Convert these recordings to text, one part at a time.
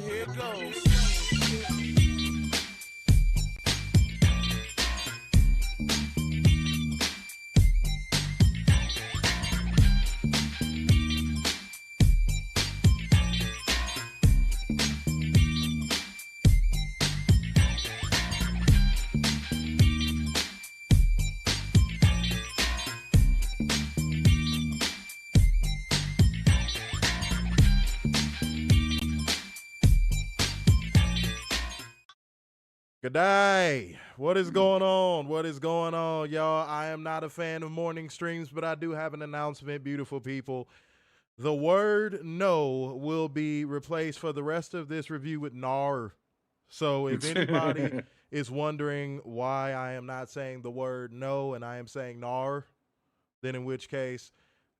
here it goes. Good day. What is going on? What is going on, y'all? I am not a fan of morning streams, but I do have an announcement, beautiful people. The word no will be replaced for the rest of this review with nar. So if anybody is wondering why I am not saying the word no and I am saying nar, then in which case,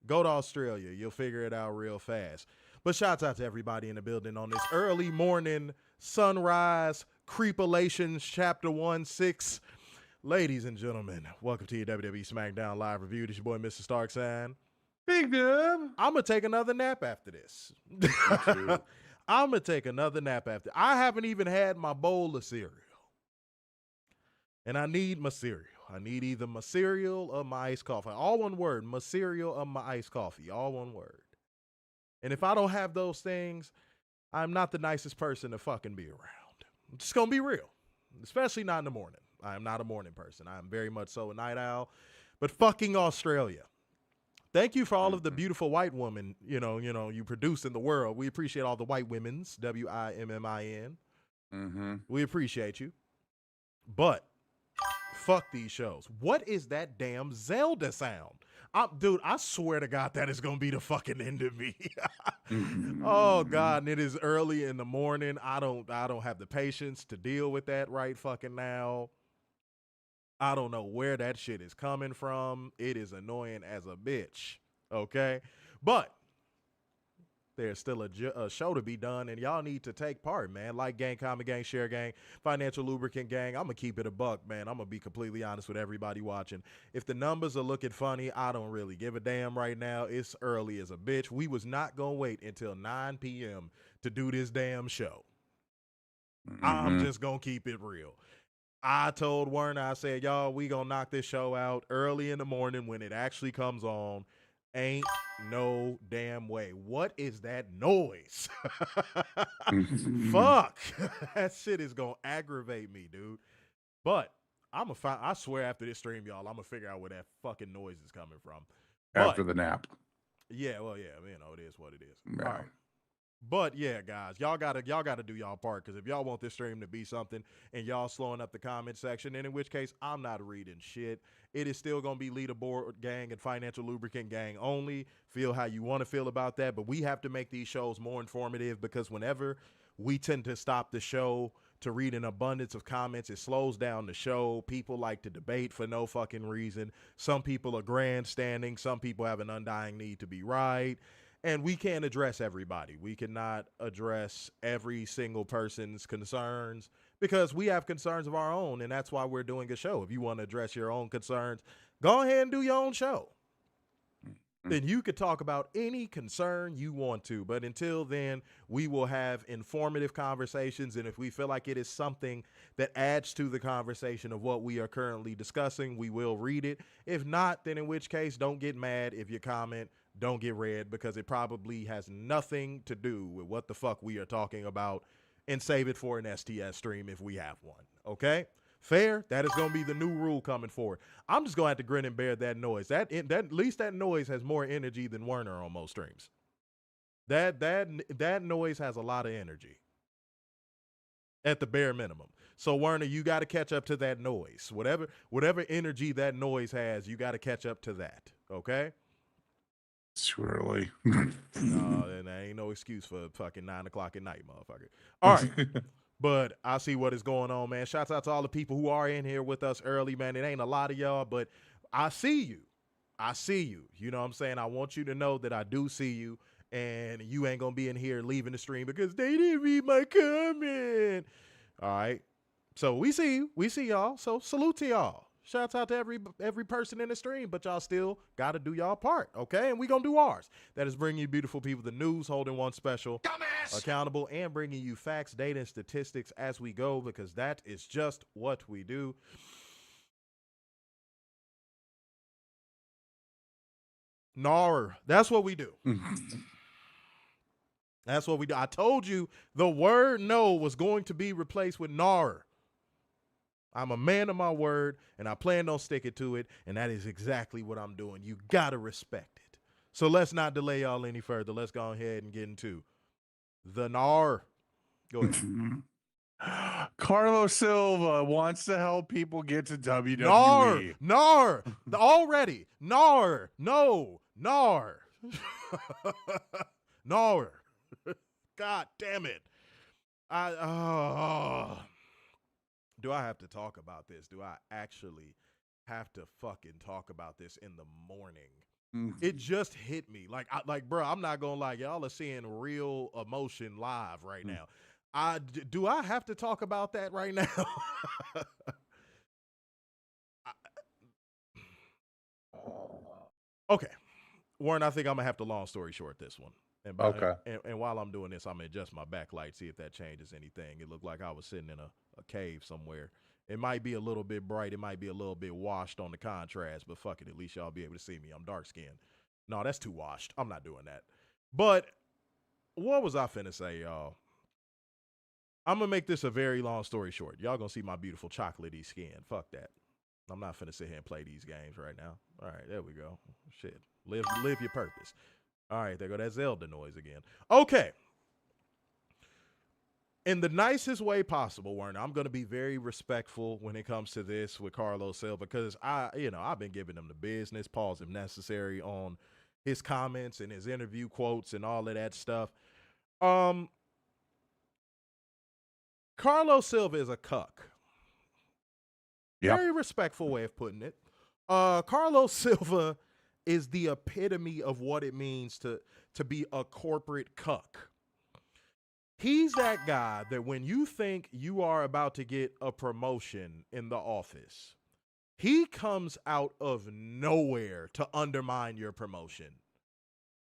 go to Australia. You'll figure it out real fast. But shouts out to everybody in the building on this early morning sunrise creepulations chapter 1-6. Ladies and gentlemen, welcome to your WWE Smackdown live review. This is your boy, Mr. Starksign. Big Dub. I'm going to take another nap after this. I'm going to take another nap after. I haven't even had my bowl of cereal. And I need my cereal. I need either my cereal or my iced coffee. All one word, my cereal or my iced coffee. All one word. And if I don't have those things, I'm not the nicest person to fucking be around. I'm just going to be real, especially not in the morning. I am not a morning person. I am very much so a night owl. But fucking Australia. Thank you for all of the beautiful white women, you produce in the world. We appreciate all the white women's, WIMMIN. We appreciate you. But fuck these shows. What is that damn Zelda sound? Dude, I swear to God that is going to be the fucking end of me. Oh, God, and it is early in the morning. I don't have the patience to deal with that right fucking now. I don't know where that shit is coming from. It is annoying as a bitch, okay? But there's still a show to be done, and y'all need to take part, man. Like gang, comment gang, share gang, financial lubricant gang. I'm going to keep it a buck, man. I'm going to be completely honest with everybody watching. If the numbers are looking funny, I don't really give a damn right now. It's early as a bitch. We was not going to wait until 9 p.m. to do this damn show. I'm just going to keep it real. I told Werner, I said, y'all, we going to knock this show out early in the morning when it actually comes on. Ain't no damn way. What is that noise? Fuck. That shit is going to aggravate me, dude. But I swear after this stream, y'all, I'm going to figure out where that fucking noise is coming from. After the nap. Yeah, well, yeah, it is what it is. Yeah. All right. But yeah, guys, y'all gotta do y'all part, because if y'all want this stream to be something and y'all slowing up the comment section, then in which case I'm not reading shit. It is still gonna be leaderboard gang and financial lubricant gang only. Feel how you want to feel about that, but we have to make these shows more informative, because whenever we tend to stop the show to read an abundance of comments, it slows down the show. People like to debate for no fucking reason. Some people are grandstanding. Some people have an undying need to be right. And we can't address everybody. We cannot address every single person's concerns, because we have concerns of our own, and that's why we're doing a show. If you want to address your own concerns, go ahead and do your own show. Then you could talk about any concern you want to. But until then, we will have informative conversations, and if we feel like it is something that adds to the conversation of what we are currently discussing, we will read it. If not, then in which case, don't get mad if your comment don't get read, because it probably has nothing to do with what the fuck we are talking about, and save it for an STS stream if we have one. Okay? Fair? That is going to be the new rule coming forward. I'm just going to have to grin and bear that noise. That at least that noise has more energy than Werner on most streams. That noise has a lot of energy. At the bare minimum. So Werner, you got to catch up to that noise. Whatever energy that noise has, you got to catch up to that. Okay? Too early. No, then there ain't no excuse for fucking 9 o'clock at night, motherfucker. All right. But I see what is going on, man. Shouts out to all the people who are in here with us early, man. It ain't a lot of y'all, but I see you. I see you. You know what I'm saying? I want you to know that I do see you, and you ain't going to be in here leaving the stream because they didn't read my comment. All right. So we see you. We see y'all. So salute to y'all. Shouts out to every person in the stream, but y'all still got to do y'all part, okay? And we going to do ours. That is bringing you beautiful people the news, holding one special, accountable, and bringing you facts, data, and statistics as we go, because that is just what we do. Nar, that's what we do. That's what we do. I told you the word no was going to be replaced with nar. I'm a man of my word, and I plan on sticking to it, and that is exactly what I'm doing. You got to respect it. So let's not delay y'all any further. Let's go ahead and get into the nar. Go ahead. Carlos Silva wants to help people get to WWE. Nar. Already. Nar. No. Nar. Nar. God damn it. Do I have to talk about this? Do I actually have to fucking talk about this in the morning? It just hit me. Bro, I'm not gonna lie. Y'all are seeing real emotion live right now. Do I have to talk about that right now? Okay. Warren, I think I'm gonna have to long story short this one. And while I'm doing this, I'm gonna adjust my backlight, see if that changes anything. It looked like I was sitting in a cave somewhere. It might be a little bit bright. It might be a little bit washed on the contrast, but fuck it. At least y'all be able to see me. I'm dark skinned. No, that's too washed. I'm not doing that. But what was I finna say, y'all? I'm gonna make this a very long story short. Y'all gonna see my beautiful chocolatey skin. Fuck that. I'm not finna sit here and play these games right now. All right, there we go. Shit. Live your purpose. All right, there go that Zelda noise again. Okay. In the nicest way possible, Werner, I'm going to be very respectful when it comes to this with Carlos Silva, because I've been giving him the business, pause if necessary, on his comments and his interview quotes and all of that stuff. Carlos Silva is a cuck. Yep. Very respectful way of putting it. Carlos Silva is the epitome of what it means to be a corporate cuck. He's that guy that when you think you are about to get a promotion in the office, he comes out of nowhere to undermine your promotion.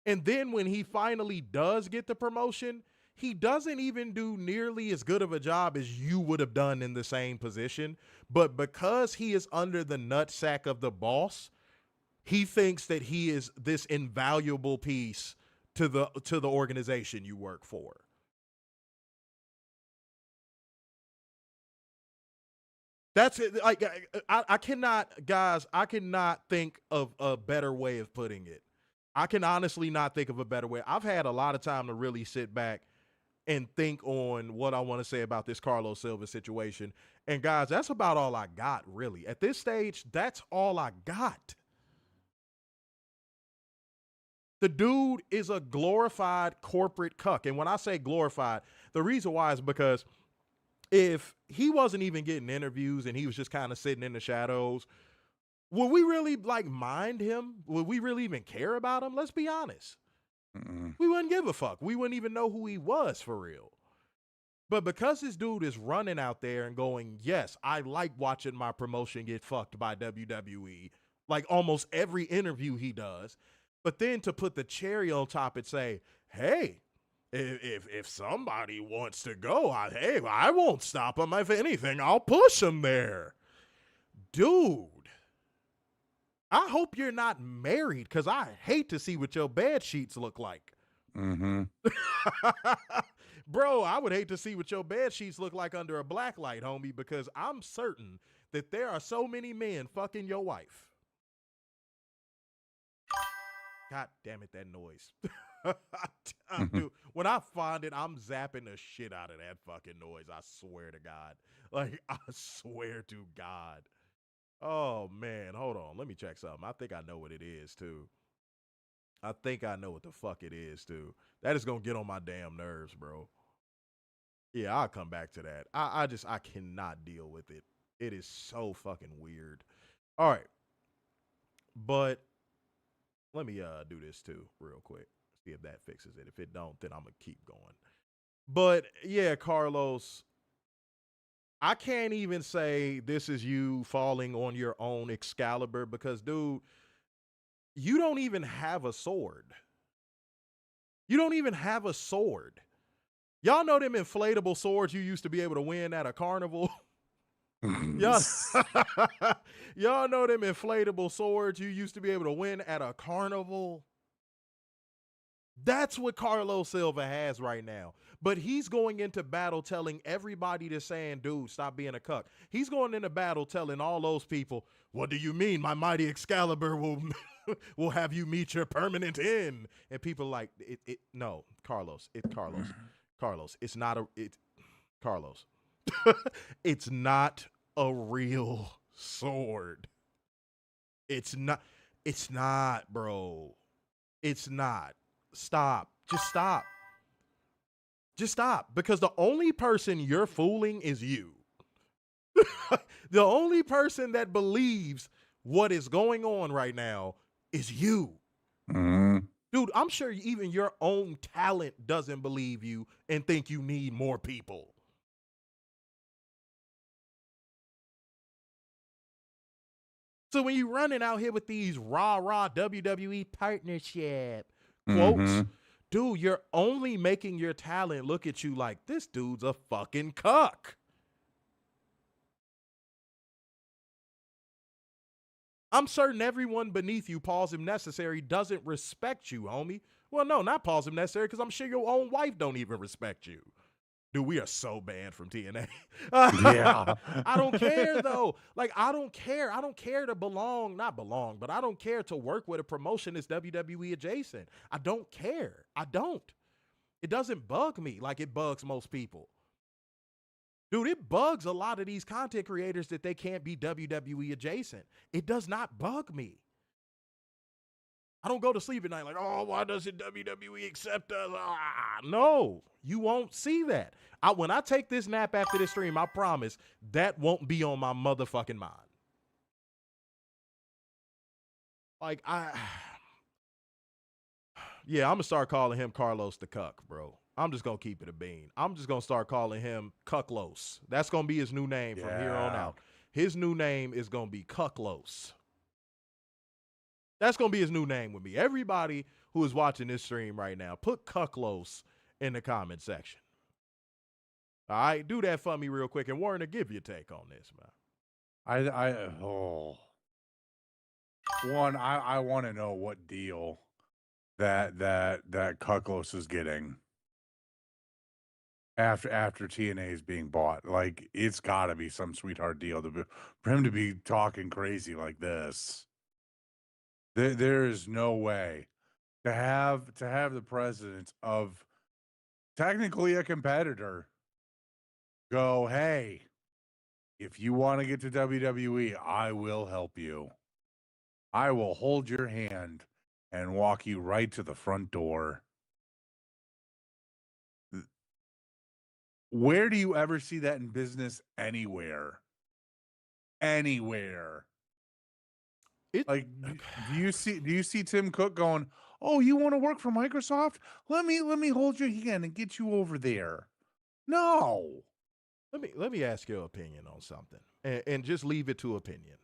And then when he finally does get the promotion, he doesn't even do nearly as good of a job as you would have done in the same position. But because he is under the nutsack of the boss, he thinks that he is this invaluable piece to the organization you work for. That's it. Like, I cannot think of a better way of putting it. I can honestly not think of a better way. I've had a lot of time to really sit back and think on what I want to say about this Carlos Silva situation. And guys, that's about all I got, really. At this stage, that's all I got. The dude is a glorified corporate cuck. And when I say glorified, the reason why is because if he wasn't even getting interviews and he was just kind of sitting in the shadows, would we really mind him? Would we really even care about him? Let's be honest. We wouldn't give a fuck. We wouldn't even know who he was for real. But because this dude is running out there and going, yes, I like watching my promotion get fucked by WWE, like almost every interview he does. But then to put the cherry on top and say, hey, if somebody wants to go, I won't stop him. If anything, I'll push him there. Dude, I hope you're not married, because I hate to see what your bed sheets look like. Bro, I would hate to see what your bed sheets look like under a black light, homie, because I'm certain that there are so many men fucking your wife. God damn it, that noise. Dude, when I find it, I'm zapping the shit out of that fucking noise. I swear to God. I swear to God. Oh, man. Hold on. Let me check something. I think I know what it is, too. I think I know what the fuck it is, too. That is going to get on my damn nerves, bro. Yeah, I'll come back to that. I cannot deal with it. It is so fucking weird. All right. But let me do this, too, real quick. See if that fixes it. If it don't, then I'm going to keep going. But, yeah, Carlos, I can't even say this is you falling on your own Excalibur because, dude, you don't even have a sword. You don't even have a sword. Y'all know them inflatable swords you used to be able to win at a carnival? y'all, y'all know them inflatable swords you used to be able to win at a carnival? That's what Carlos Silva has right now. But he's going into battle telling everybody that's saying, dude, stop being a cuck. He's going into battle telling all those people, what do you mean my mighty Excalibur will have you meet your permanent end? And people like, no, Carlos, Carlos, it's not Carlos. It's not a real sword. It's not, bro. It's not. Stop. Just stop. Just stop. Because the only person you're fooling is you. The only person that believes what is going on right now is you. Mm-hmm. Dude, I'm sure even your own talent doesn't believe you and think you need more people. So when you're running out here with these rah-rah WWE partnership quotes, dude, you're only making your talent look at you like this dude's a fucking cuck. I'm certain everyone beneath you, pause if necessary, doesn't respect you, homie. Well, no, not pause if necessary, because I'm sure your own wife don't even respect you. Dude, we are so banned from TNA. Yeah. I don't care, though. Like, I don't care. I don't care to but I don't care to work with a promotion that's WWE adjacent. I don't care. I don't. It doesn't bug me like it bugs most people. Dude, it bugs a lot of these content creators that they can't be WWE adjacent. It does not bug me. I don't go to sleep at night like, oh, why doesn't WWE accept us? No, you won't see that. When I take this nap after this stream, I promise that won't be on my motherfucking mind. Like, yeah, I'm going to start calling him Carlos the Cuck, bro. I'm just going to keep it a bean. I'm just going to start calling him Cucklos. That's going to be his new name from here on out. His new name is going to be Cucklos. That's going to be his new name with me. Everybody who is watching this stream right now, put Cucklos in the comment section. All right, do that for me real quick. And Warner, give your take on this, man. I want to know what deal that Cucklos is getting after TNA is being bought. Like, it's got to be some sweetheart deal for him to be talking crazy like this. There is no way to have the president of technically a competitor go, hey, if you want to get to WWE, I will help you. I will hold your hand and walk you right to the front door. Where do you ever see that in business anywhere? Anywhere. Like, do you see Tim Cook going, oh, you want to work for Microsoft? Let me hold your hand and get you over there. No. Let me ask your opinion on something, and just leave it to opinion,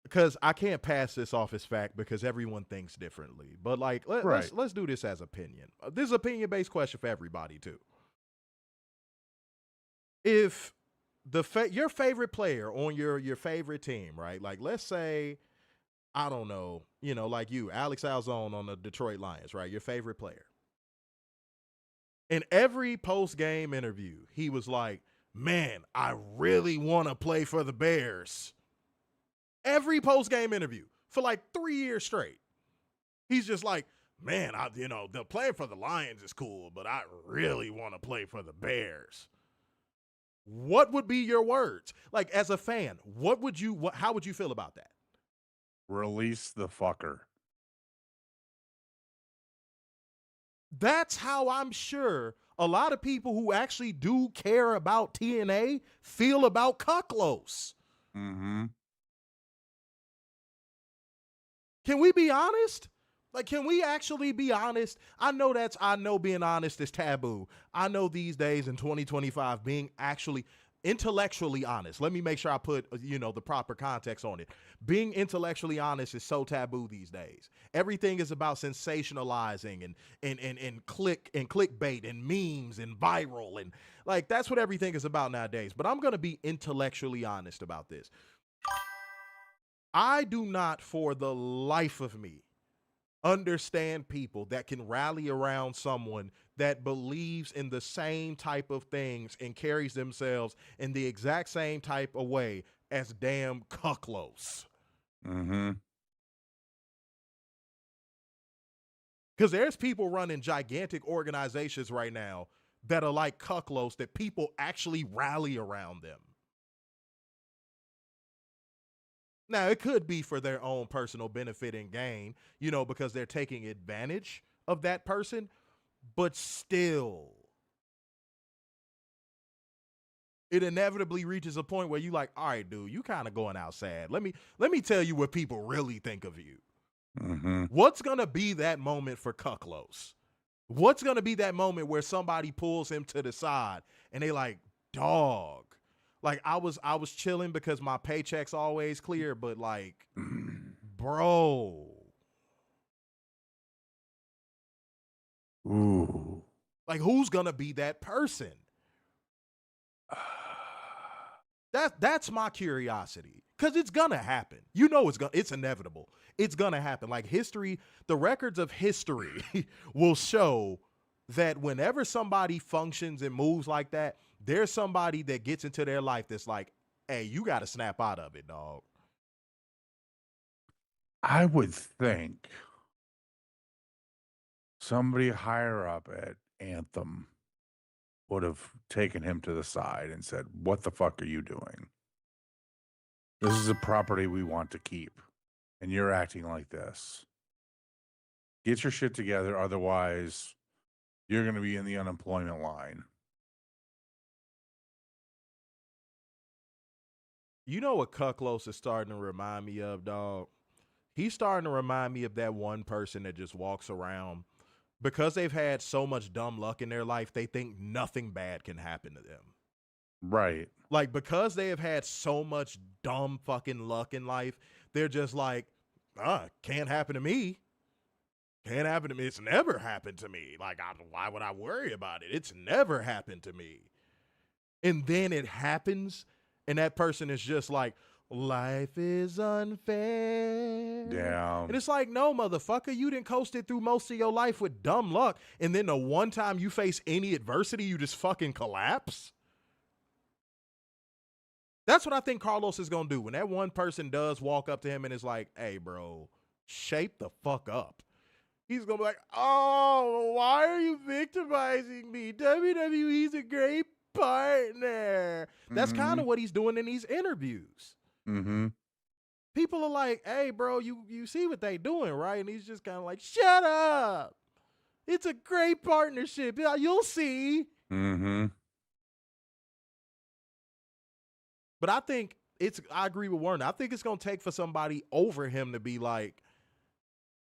because I can't pass this off as fact because everyone thinks differently. But like, let's do this as opinion. This is an opinion-based question for everybody too. If your favorite player on your favorite team, right? Like, let's say, I don't know, like you, Alex Alzone on the Detroit Lions, right? Your favorite player. In every post-game interview, he was like, man, I really want to play for the Bears. Every post-game interview for like 3 years straight. He's just like, man, the playing for the Lions is cool, but I really want to play for the Bears. What would be your words? Like, as a fan, how would you feel about that? Release the fucker. That's how I'm sure a lot of people who actually do care about TNA feel about Cucklos. Mm-hmm. Can we be honest? Like, can we actually be honest? I know being honest is taboo. I know these days in 2025 being actually, intellectually honest. Let me make sure I put, the proper context on it. Being intellectually honest is so taboo these days. Everything is about sensationalizing and clickbait and memes and viral, and like that's what everything is about nowadays. But I'm gonna be intellectually honest about this. I do not, for the life of me, understand people that can rally around someone that believes in the same type of things and carries themselves in the exact same type of way as damn cucklos. Mm-hmm. Because there's people running gigantic organizations right now that are like cucklos that people actually rally around them. Now, it could be for their own personal benefit and gain, because they're taking advantage of that person, but still, it inevitably reaches a point where you like, all right, dude, you kind of going out sad. Let me tell you what people really think of you. Mm-hmm. What's going to be that moment for cucklos? What's going to be that moment where somebody pulls him to the side and they like, dog, like I was chilling because my paycheck's always clear, but like, bro. Ooh. Like, who's going to be that person? That's my curiosity, because it's going to happen. It's inevitable. It's going to happen. Like history, the records of history will show that whenever somebody functions and moves like that, there's somebody that gets into their life that's like, hey, you got to snap out of it, dog. I would think somebody higher up at Anthem would have taken him to the side and said, what the fuck are you doing? This is a property we want to keep, and you're acting like this. Get your shit together, otherwise you're going to be in the unemployment line. You know what Cucklos is starting to remind me of, dog? He's starting to remind me of that one person that just walks around because they've had so much dumb luck in their life, they think nothing bad can happen to them. Right. Like, because they have had so much dumb fucking luck in life, they're just like, can't happen to me. Can't happen to me. It's never happened to me. Like, why would I worry about it? It's never happened to me. And then it happens, and that person is just like, life is unfair. Yeah. And it's like, no, motherfucker, you didn't coast it through most of your life with dumb luck. And then the one time you face any adversity, you just fucking collapse. That's what I think Carlos is going to do. When that one person does walk up to him and is like, hey, bro, shape the fuck up. He's going to be like, oh, why are you victimizing me? WWE's a great partner. That's kind of what he's doing in these interviews. Mm-hmm. People are like, hey, bro, you see what they doing, right? And he's just kind of like, shut up. It's a great partnership. You'll see. Mm-hmm. But I think I agree with Warner. I think it's going to take for somebody over him to be like,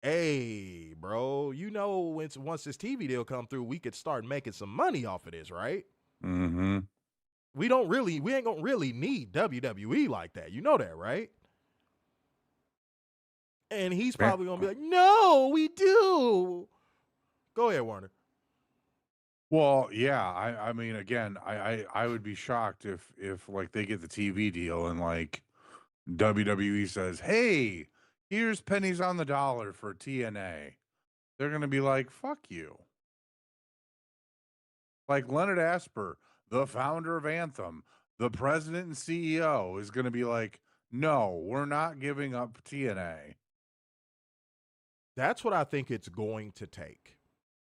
hey, bro, once this TV deal come through, we could start making some money off of this, right? Mm-hmm. We ain't going to really need WWE like that. You know that, right? And he's probably going to be like, no, we do. Go ahead, Warner. Well, yeah, I mean, again, I would be shocked if like they get the TV deal and like WWE says, hey, here's pennies on the dollar for TNA. They're going to be like, fuck you. Like Leonard Asper, the founder of Anthem, the president and CEO, is going to be like, no, we're not giving up TNA. That's what I think it's going to take.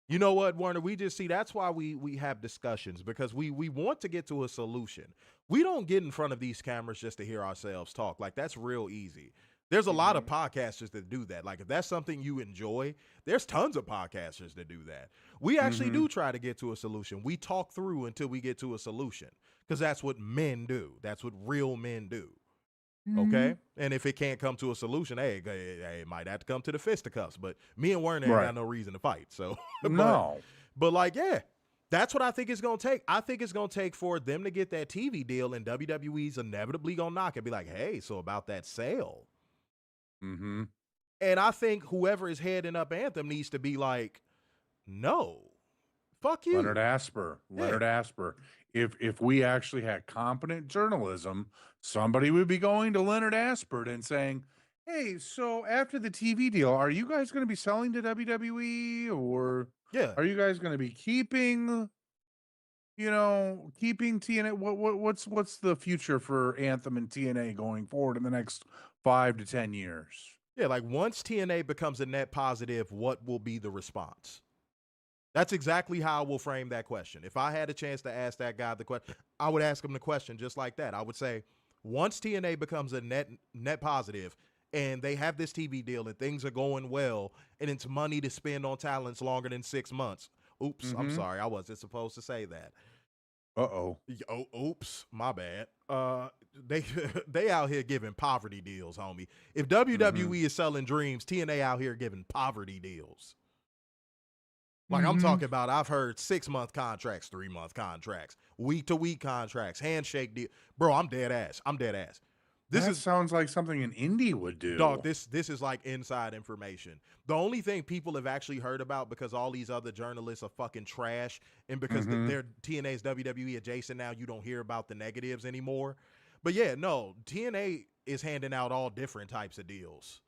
You know what, Warner? We just see that's why we have discussions, because we want to get to a solution. We don't get in front of these cameras just to hear ourselves talk. Like, that's real easy. There's a lot of podcasters that do that. Like, if that's something you enjoy, there's tons of podcasters that do that. We actually do try to get to a solution. We talk through until we get to a solution, because that's what men do. That's what real men do. Okay? And if it can't come to a solution, hey, it might have to come to the fisticuffs. But me and Werner ain't got no reason to fight. So, no. But like, yeah. That's what I think it's going to take. I think it's going to take for them to get that TV deal, and WWE's inevitably going to knock and be like, hey, so about that sale. Mm-hmm. And I think whoever is heading up Anthem needs to be like, no, fuck you. Leonard Asper. Leonard Asper. If we actually had competent journalism, somebody would be going to Leonard Asper and saying, hey, so after the TV deal, are you guys going to be selling to WWE, or are you guys going to be keeping TNA? What's the future for Anthem and TNA going forward in the next 5 to 10 years? Yeah, like once TNA becomes a net positive, what will be the response? That's exactly how I will frame that question. If I had a chance to ask that guy the question, I would ask him the question just like that. I would say, once TNA becomes a net positive and they have this TV deal and things are going well and it's money to spend on talents longer than 6 months. Oops, I'm sorry. I wasn't supposed to say that. Uh-oh. Oh, oops, my bad. They out here giving poverty deals, homie. If WWE is selling dreams, TNA out here giving poverty deals. Like I'm talking about, I've heard 6-month contracts, 3-month contracts, week-to-week contracts, handshake deal. Bro, I'm dead ass. This sounds like something an indie would do. Dog, this is like inside information. The only thing people have actually heard about, because all these other journalists are fucking trash, and because they're TNA's WWE adjacent now, you don't hear about the negatives anymore. But yeah, no, TNA is handing out all different types of deals.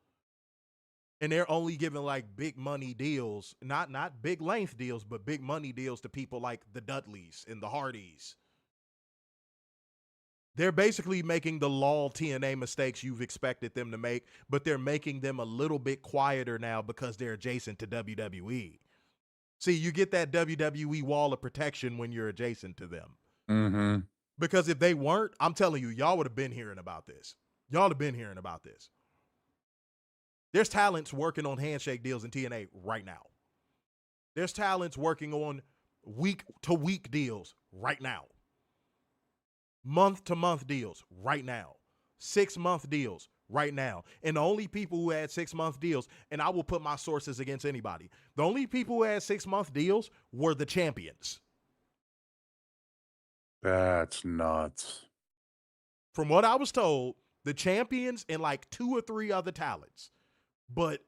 And they're only giving like big money deals, not big length deals, but big money deals to people like the Dudleys and the Hardys. They're basically making the LOL TNA mistakes you've expected them to make, but they're making them a little bit quieter now because they're adjacent to WWE. See, you get that WWE wall of protection when you're adjacent to them. Mm-hmm. Because if they weren't, I'm telling you, y'all would have been hearing about this. There's talents working on handshake deals in TNA right now. There's talents working on week-to-week deals right now. Month-to-month deals right now. 6-month deals right now. And the only people who had 6-month deals, and I will put my sources against anybody, the only people who had 6-month deals were the champions. That's nuts. From what I was told, the champions and like 2 or 3 other talents. But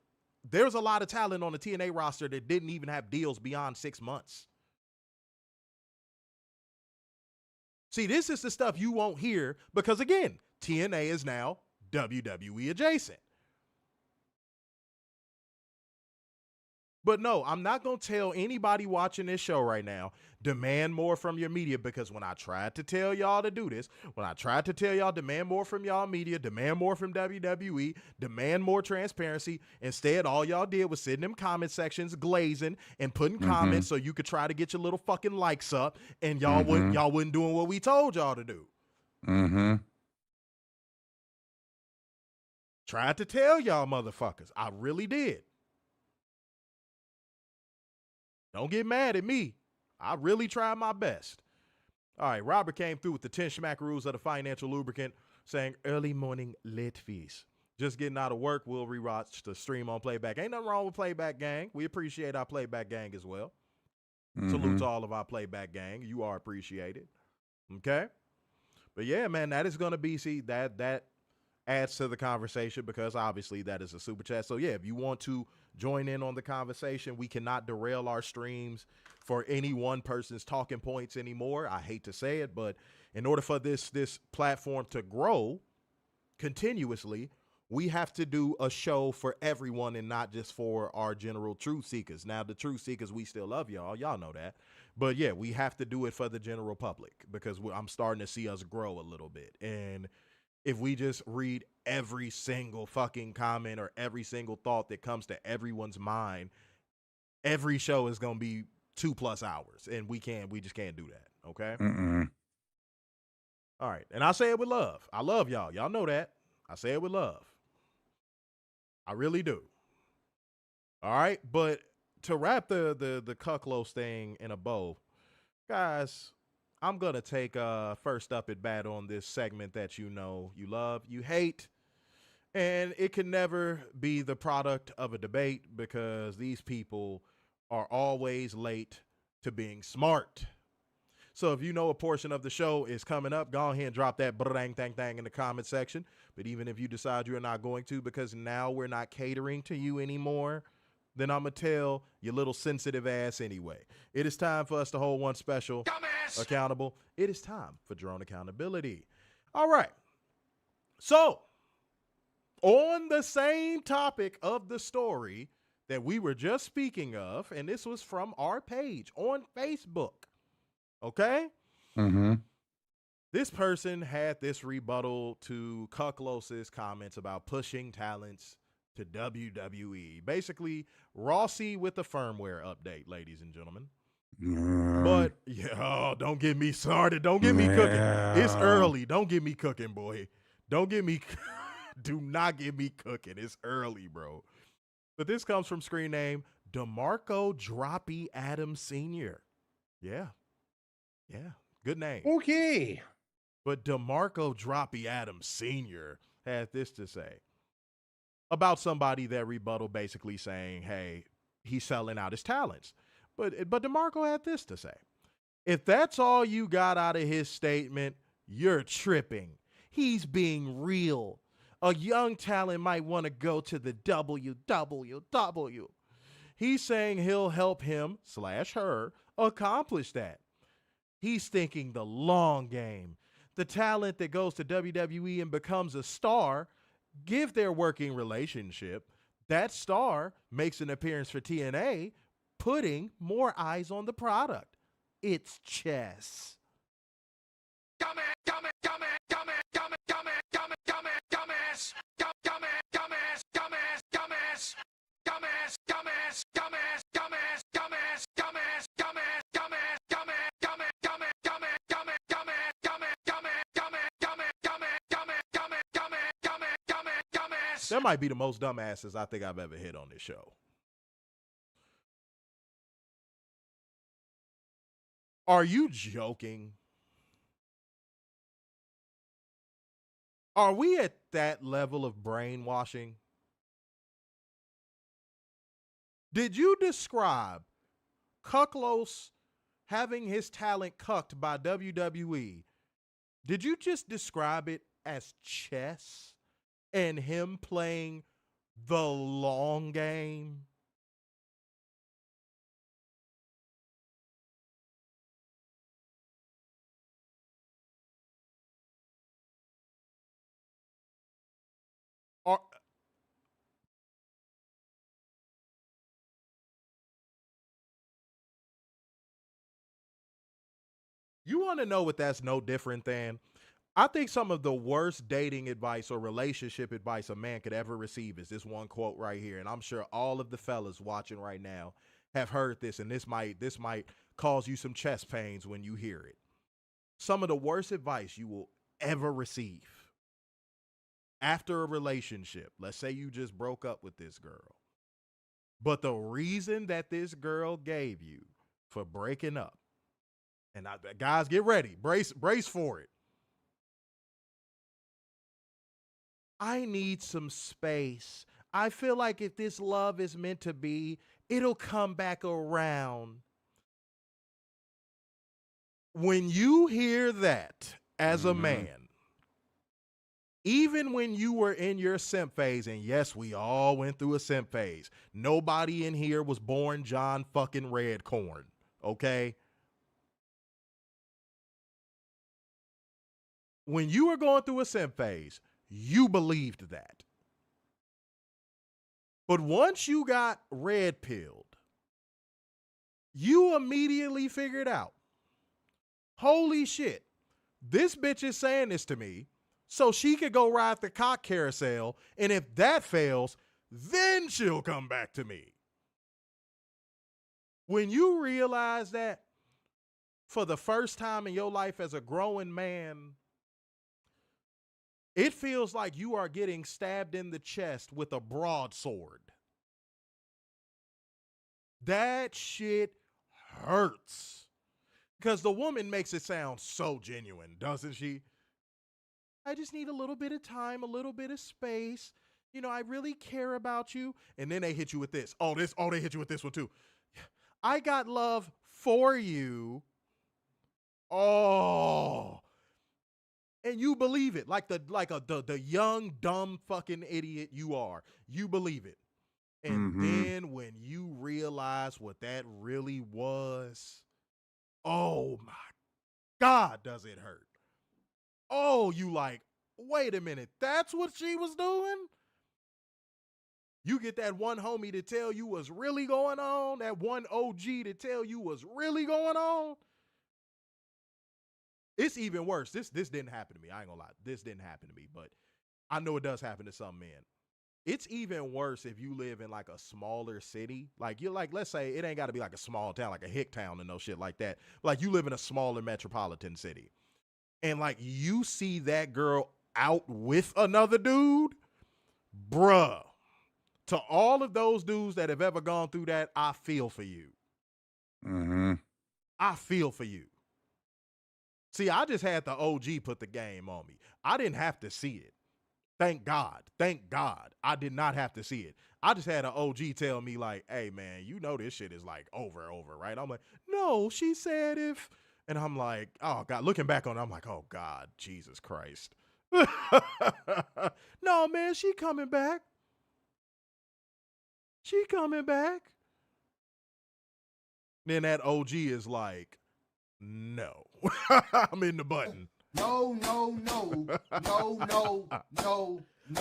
there's a lot of talent on the TNA roster that didn't even have deals beyond 6 months. See, this is the stuff you won't hear because, again, TNA is now WWE adjacent. But no, I'm not going to tell anybody watching this show right now, demand more from your media, because when I tried to tell y'all to do this, when I tried to tell y'all demand more from y'all media, demand more from WWE, demand more transparency, instead all y'all did was sit in them comment sections glazing and putting comments so you could try to get your little fucking likes up, and y'all wasn't doing what we told y'all to do. Tried to tell y'all motherfuckers. I really did. Don't get mad at me. I really tried my best. All right, Robert came through with the 10 schmack rules of the financial lubricant, saying early morning lit feast. Just getting out of work, we'll rewatch the stream on Playback. Ain't nothing wrong with Playback Gang. We appreciate our Playback Gang as well. Salute to all of our Playback Gang. You are appreciated. Okay? But yeah, man, that is going to be, that adds to the conversation because obviously that is a super chat. So yeah, if you want to join in on the conversation, we cannot derail our streams for any one person's talking points anymore. I hate to say it, but in order for this platform to grow continuously, we have to do a show for everyone and not just for our general truth seekers. Now, the truth seekers, we still love y'all. Y'all know that. But yeah, we have to do it for the general public because I'm starting to see us grow a little bit. And if we just read every single fucking comment or every single thought that comes to everyone's mind, every show is going to be 2+ hours, and we just can't do that. Okay. All right. And I say it with love. I love y'all. Y'all know that. I say it with love. I really do. All right. But to wrap the Cucklos thing in a bow, guys, I'm going to take first up at bat on this segment that you know you love, you hate, and it can never be the product of a debate because these people are always late to being smart. So if you know a portion of the show is coming up, go ahead and drop that brang thang thang in the comment section. But even if you decide you're not going to, because now we're not catering to you anymore, then I'm going to tell your little sensitive ass anyway. It is time for us to hold one special accountable. It is time for drone accountability. All right. So on the same topic of the story that we were just speaking of, and this was from our page on Facebook, okay? Mm-hmm. This person had this rebuttal to Cucklos's comments about pushing talents to WWE. Basically, Rossi with the firmware update, ladies and gentlemen. But, don't get me started. Don't get me cooking. It's early. Don't get me cooking, boy. Don't get me... Do not get me cooking. It's early, bro. But this comes from screen name DeMarco Droppy Adams Sr. Yeah. Good name. Okay. But DeMarco Droppy Adams Sr. had this to say about somebody that rebuttal basically saying, hey, he's selling out his talents. But DeMarco had this to say. If that's all you got out of his statement, you're tripping. He's being real. A young talent might want to go to the WWW. He's saying he'll help him/her accomplish that. He's thinking the long game. The talent that goes to WWE and becomes a star, give their working relationship. That star makes an appearance for TNA, putting more eyes on the product. It's chess. That might be the most dumbasses I think I've ever hit on this show. Are you joking? Are we at that level of brainwashing? Did you describe Cucklos having his talent cucked by WWE? Did you just describe it as chess and him playing the long game? Or you want to know what that's no different than? I think some of the worst dating advice or relationship advice a man could ever receive is this one quote right here. And I'm sure all of the fellas watching right now have heard this, and this might cause you some chest pains when you hear it. Some of the worst advice you will ever receive after a relationship. Let's say you just broke up with this girl, but the reason that this girl gave you for breaking up, and guys, get ready, brace for it. I need some space. I feel like if this love is meant to be, it'll come back around. When you hear that as a man, even when you were in your simp phase, and yes, we all went through a simp phase. Nobody in here was born John fucking Redcorn, okay? When you were going through a simp phase, you believed that. But once you got red pilled, you immediately figured out, holy shit, this bitch is saying this to me so she could go ride the cock carousel, and if that fails, then she'll come back to me. When you realize that for the first time in your life as a growing man, it feels like you are getting stabbed in the chest with a broadsword. That shit hurts. Because the woman makes it sound so genuine, doesn't she? I just need a little bit of time, a little bit of space. You know, I really care about you. And then they hit you with this. They hit you with this one too. I got love for you. Oh. And you believe it like the young, dumb fucking idiot you are. You believe it. And then when you realize what that really was, oh my God, does it hurt? Oh, you like, wait a minute, that's what she was doing? You get that one homie to tell you what's really going on, that one OG to tell you what's really going on. It's even worse. This didn't happen to me. I ain't gonna lie. This didn't happen to me, but I know it does happen to some men. It's even worse if you live in like a smaller city. Like you're like, let's say it ain't got to be like a small town, like a hick town and no shit like that. Like you live in a smaller metropolitan city. And like you see that girl out with another dude, bruh. To all of those dudes that have ever gone through that, I feel for you. I feel for you. See, I just had the OG put the game on me. I didn't have to see it. Thank God. Thank God. I did not have to see it. I just had an OG tell me like, hey, man, you know this shit is like over, right? I'm like, no, she said if. And I'm like, oh, God. Looking back on it, I'm like, oh, God, Jesus Christ. No, man, she coming back. She coming back. Then that OG is like, no. I'm in the button. No.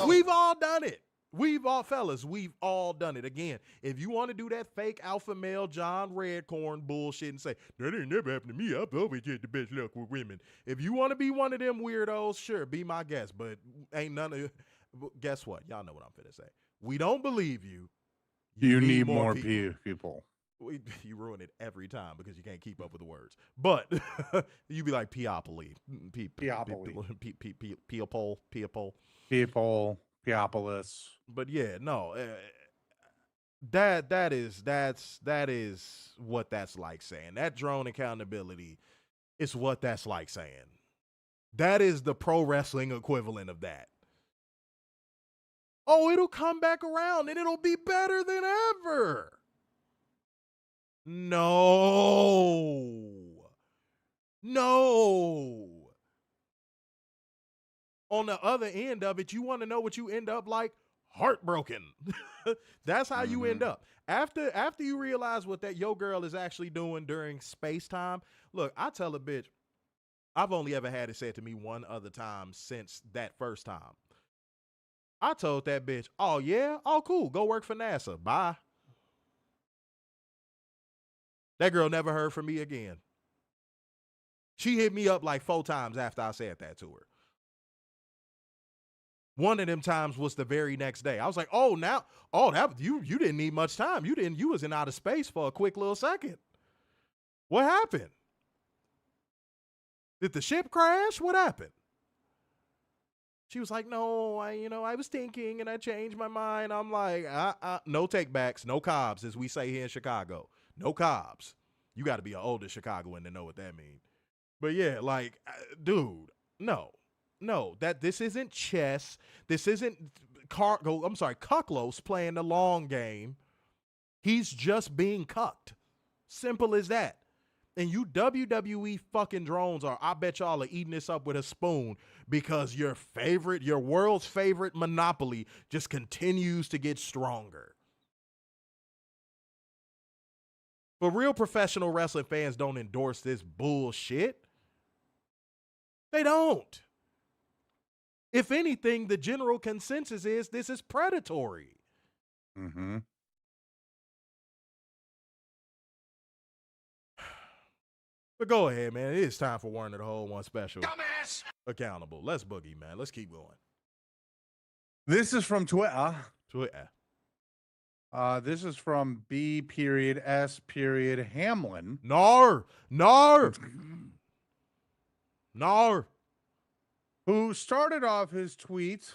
We've all done it. We've all done it. Again, if you want to do that fake alpha male John Redcorn bullshit and say, that ain't never happened to me, I've always had the best luck with women. If you want to be one of them weirdos, sure, be my guest. But ain't none of, guess what? Y'all know what I'm finna say. We don't believe you. You need more people. You ruin it every time because you can't keep up with the words. But you be like Peopoly. Peopolis. But yeah, no. That is what that's like saying. That drone accountability is what that's like saying. That is the pro wrestling equivalent of that. Oh, it'll come back around and it'll be better than ever. No. On the other end of it, you want to know what you end up like? Heartbroken. That's how you end up. After you realize what that yo girl is actually doing during space time. Look, I tell a bitch, I've only ever had it said to me one other time since that first time. I told that bitch, oh yeah? Oh cool, go work for NASA. Bye. That girl never heard from me again. She hit me up like 4 times after I said that to her. One of them times was the very next day. I was like, you didn't need much time. You was in outer space for a quick little second. What happened? Did the ship crash? What happened? She was like, no, I was thinking and I changed my mind. I'm like, no takebacks, no cobs, as we say here in Chicago. No cobs. You got to be an older Chicagoan to know what that means. But yeah, like, dude, no, that this isn't chess. This isn't Cucklos playing the long game. He's just being cucked. Simple as that. And you WWE fucking drones I bet y'all are eating this up with a spoon because your world's favorite monopoly just continues to get stronger. But real professional wrestling fans don't endorse this bullshit. They don't. If anything, the general consensus is this is predatory. But go ahead, man. It is time for Warren of the Whole One special. Dumbass! Accountable. Let's boogie, man. Let's keep going. This is from Twitter. This is from B.S. Hamlin. Nar. Who started off his tweet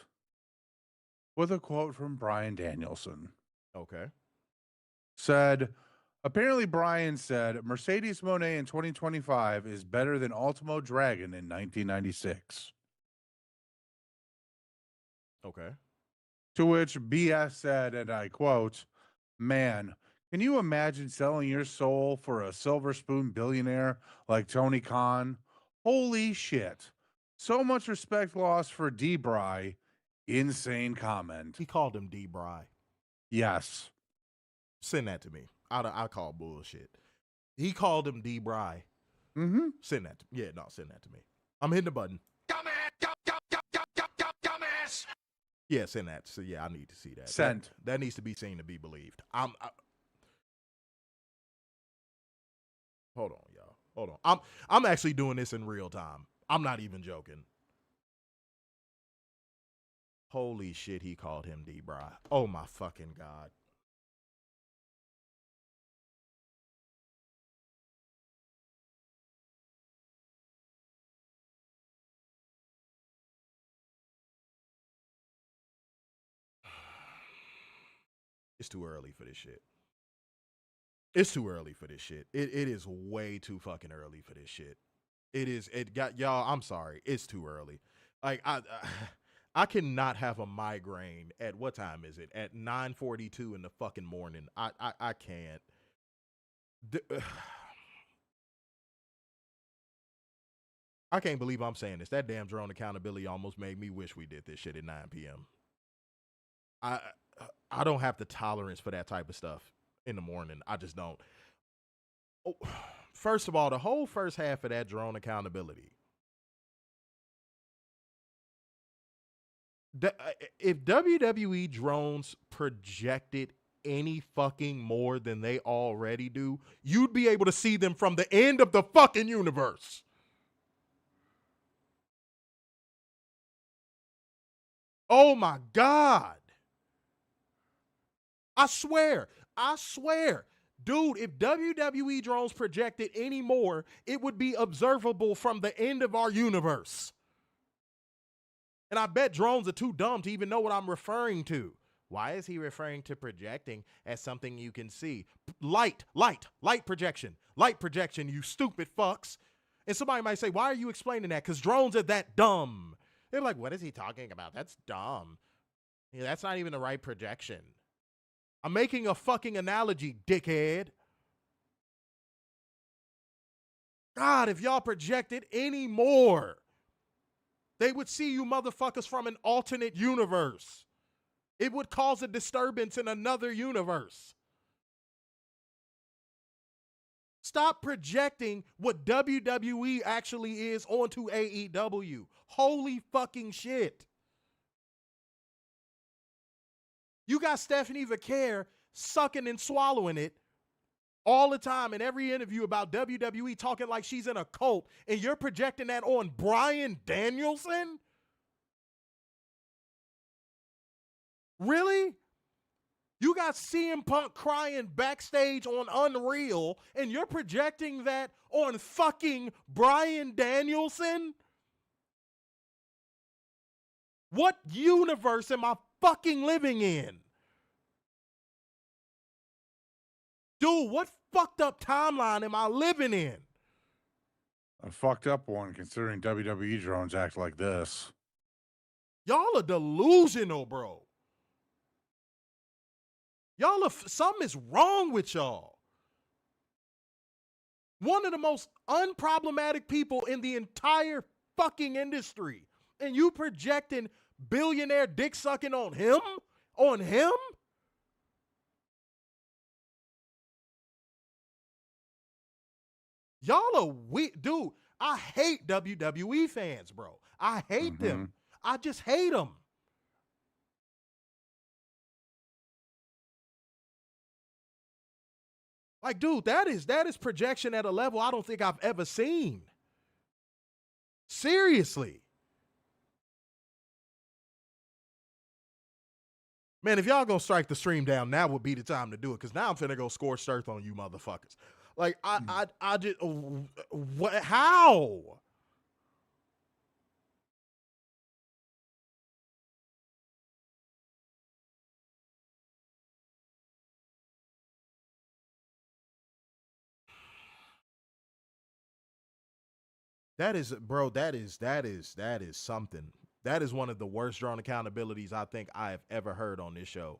with a quote from Bryan Danielson. Okay. Apparently Bryan said, Mercedes Moné in 2025 is better than Ultimo Dragon in 1996. Okay. To which BS said, and I quote, man, Can you imagine selling your soul for a silver spoon billionaire like Tony Khan? Holy shit. So much respect lost for D-Bry. Insane comment. He called him D-Bry. Yes. Send that to me. I call bullshit. He called him D-Bry. Mm-hmm. Send that to me. Yeah, no, send that to me. I'm hitting the button. Dumbass. Yeah, send that. So yeah, I need to see that. Sent. That needs to be seen to be believed. Hold on, y'all. Hold on. I'm actually doing this in real time. I'm not even joking. Holy shit, he called him D-Bry. Oh my fucking God. It's too early for this shit. It's too early for this shit. It is way too fucking early for this shit. It got y'all. I'm sorry. It's too early. Like I cannot have a migraine at what time is it? At 9:42 in the fucking morning. I can't. I can't believe I'm saying this. That damn drone accountability almost made me wish we did this shit at 9 p.m. I don't have the tolerance for that type of stuff in the morning. I just don't. Oh, first of all, the whole first half of that drone accountability. If WWE drones projected any fucking more than they already do, you'd be able to see them from the end of the fucking universe. Oh my God. I swear. Dude, if WWE drones projected any more, it would be observable from the end of our universe. And I bet drones are too dumb to even know what I'm referring to. Why is he referring to projecting as something you can see? Light projection, you stupid fucks. And somebody might say, why are you explaining that? Because drones are that dumb. They're like, what is he talking about? That's dumb. Yeah, that's not even the right projection. I'm making a fucking analogy, dickhead. God, if y'all projected any more, they would see you motherfuckers from an alternate universe. It would cause a disturbance in another universe. Stop projecting what WWE actually is onto AEW. Holy fucking shit. You got Stephanie Vaquer sucking and swallowing it all the time in every interview about WWE, talking like she's in a cult, and you're projecting that on Bryan Danielson? Really? You got CM Punk crying backstage on Unreal, and you're projecting that on fucking Bryan Danielson? What universe am I fucking living in? Dude, what fucked up timeline am I living in? A fucked up one, considering WWE drones act like this. Y'all are delusional, bro. Something is wrong with y'all. One of the most unproblematic people in the entire fucking industry. And you projecting billionaire dick sucking on him? On him? Y'all are weak. Dude, I hate WWE fans, bro. I hate them. I just hate them. Like, dude, that is projection at a level I don't think I've ever seen. Seriously. Man, if y'all gonna strike the stream down, now would be the time to do it. Because now I'm finna go scorched earth on you motherfuckers. Like, I just, what, how? That is, bro, that is something. That is one of the worst drawn accountabilities I think I have ever heard on this show.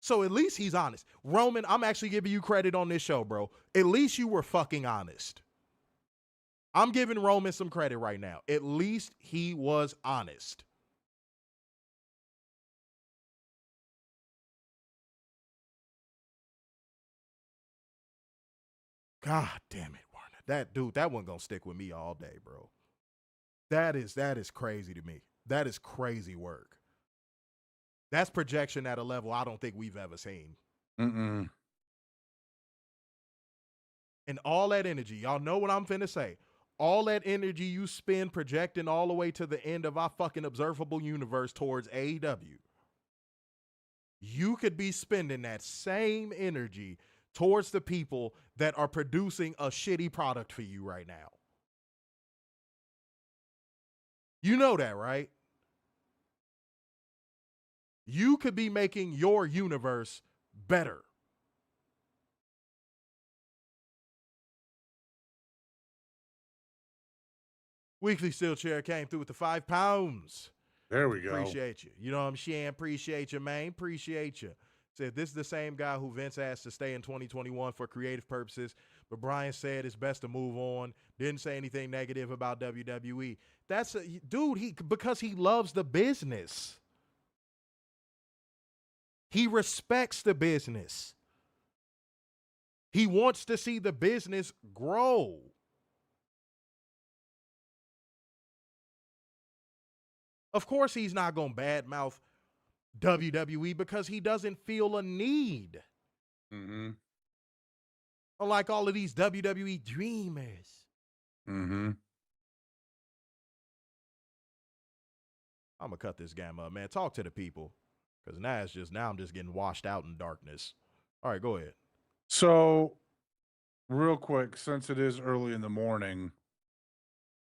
So at least he's honest. Roman, I'm actually giving you credit on this show, bro. At least you were fucking honest. I'm giving Roman some credit right now. At least he was honest. God damn it, Warner. That dude, that one gonna stick with me all day, bro. That is crazy to me. That is crazy work. That's projection at a level I don't think we've ever seen. Mm-mm. And all that energy, y'all know what I'm finna say. All that energy you spend projecting all the way to the end of our fucking observable universe towards AEW, you could be spending that same energy towards the people that are producing a shitty product for you right now. You know that, right? You could be making your universe better. Weekly Steel Chair came through with the £5. There we go. Appreciate you. You know what I'm saying? Appreciate you, man. Appreciate you. Said this is the same guy who Vince asked to stay in 2021 for creative purposes, but Brian said it's best to move on. Didn't say anything negative about WWE. That's a dude, because he loves the business. He respects the business. He wants to see the business grow. Of course, he's not going to badmouth WWE because he doesn't feel a need. Mm-hmm. Unlike all of these WWE dreamers. Mm-hmm. I'm going to cut this game up, man. Talk to the people. Because now I'm just getting washed out in darkness. All right, go ahead. So, real quick, since it is early in the morning,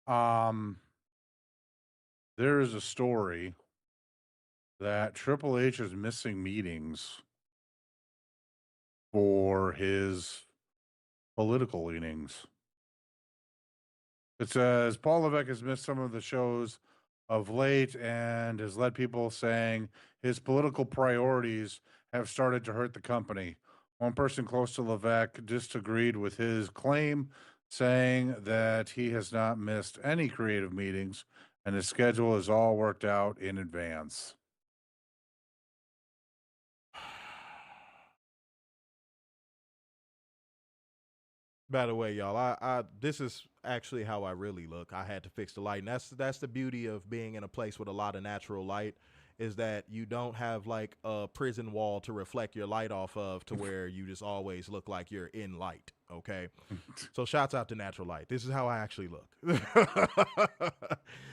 there is a story that Triple H is missing meetings for his political leanings. It says Paul Levesque has missed some of the shows of late and has led people saying his political priorities have started to hurt the company. One person close to Levesque disagreed with his claim, saying that he has not missed any creative meetings and his schedule is all worked out in advance. By the way, y'all, I this is actually how I really look. I had to fix the light. And that's the beauty of being in a place with a lot of natural light, is that you don't have like a prison wall to reflect your light off of to where you just always look like you're in light. Okay. So shouts out to natural light. This is how I actually look.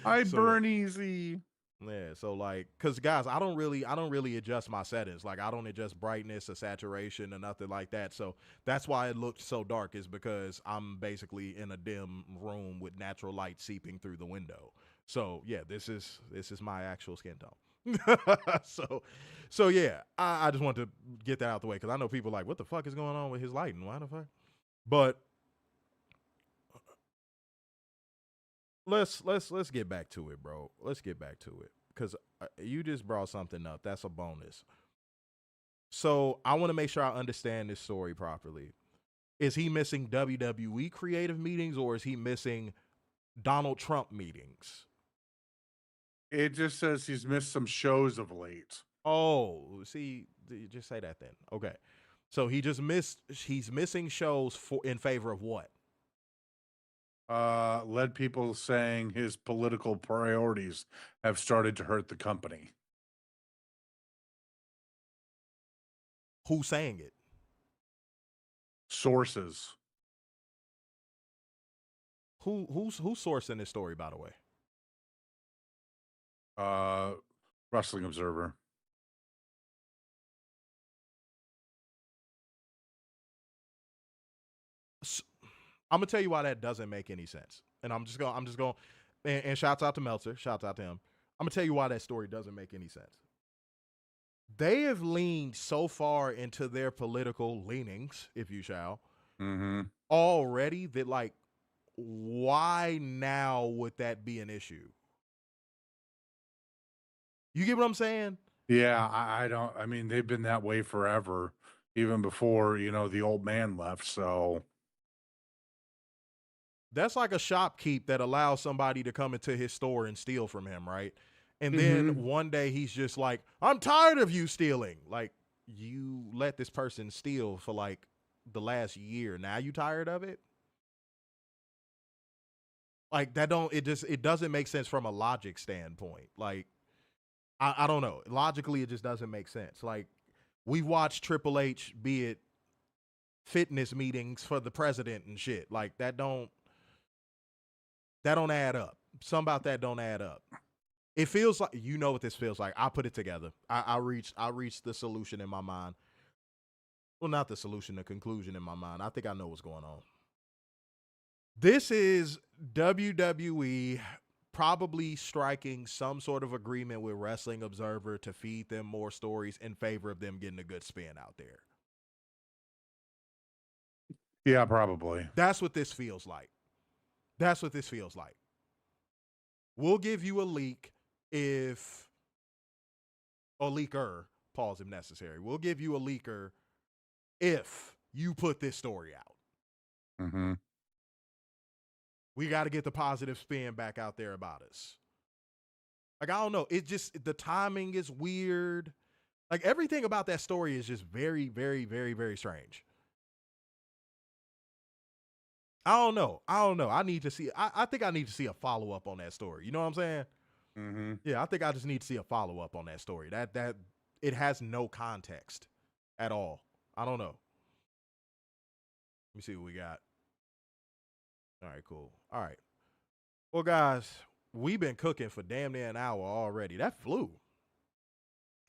I burn easy. Yeah, so like, cause guys, I don't really adjust my settings. Like, I don't adjust brightness or saturation or nothing like that. So that's why it looked so dark, is because I'm basically in a dim room with natural light seeping through the window. So yeah, this is my actual skin tone. so yeah, I just want to get that out the way, because I know people are like, what the fuck is going on with his lighting? Why the fuck? But let's get back to it, bro. Let's get back to it, because you just brought something up. That's a bonus. So I want to make sure I understand this story properly. Is he missing WWE creative meetings, or is he missing Donald Trump meetings? It just says he's missed some shows of late. Oh, see, just say that then. Okay. So he's missing shows in favor of what? Led people saying his political priorities have started to hurt the company. Who's saying it? Sources. Who's sourcing this story, by the way? Wrestling Observer. I'm gonna tell you why that doesn't make any sense, and I'm just going, and shouts out to Meltzer, shouts out to him. I'm gonna tell you why that story doesn't make any sense. They have leaned so far into their political leanings, if you shall, already, that like, why now would that be an issue? You get what I'm saying? Yeah, I don't. I mean, they've been that way forever, even before the old man left. So That's like a shopkeep that allows somebody to come into his store and steal from him, right? And then hmm one day he's just like, I'm tired of you stealing. Like, you let this person steal for like the last year. Now you tired of it? Like that don't it doesn't make sense from a logic standpoint. Like, I don't know. Logically, it just doesn't make sense. Like, we watched Triple H be at fitness meetings for the president and shit. Like, that don't add up. Some about that don't add up. It feels like, you know what this feels like. I put it together. I reached the solution in my mind. Well, not the solution, the conclusion in my mind. I think I know what's going on. This is WWE probably striking some sort of agreement with Wrestling Observer to feed them more stories in favor of them getting a good spin out there. yeah, probably. That's what this feels like. That's what this feels like. We'll give you a leak if, or leaker, pause if necessary. We'll give you a leaker if you put this story out. hmm We got to get the positive spin back out there about us. Like, I don't know. It just, the timing is weird. Like, everything about that story is just very, very, very, very strange. I don't know. I need to see, I think I need to see a follow up on that story. You know what I'm saying? hmm Yeah, I think I just need to see a follow up on that story. That it has no context at all. I don't know. Let me see what we got. All right, cool. All right. Well, guys, we've been cooking for damn near an hour already. That flew.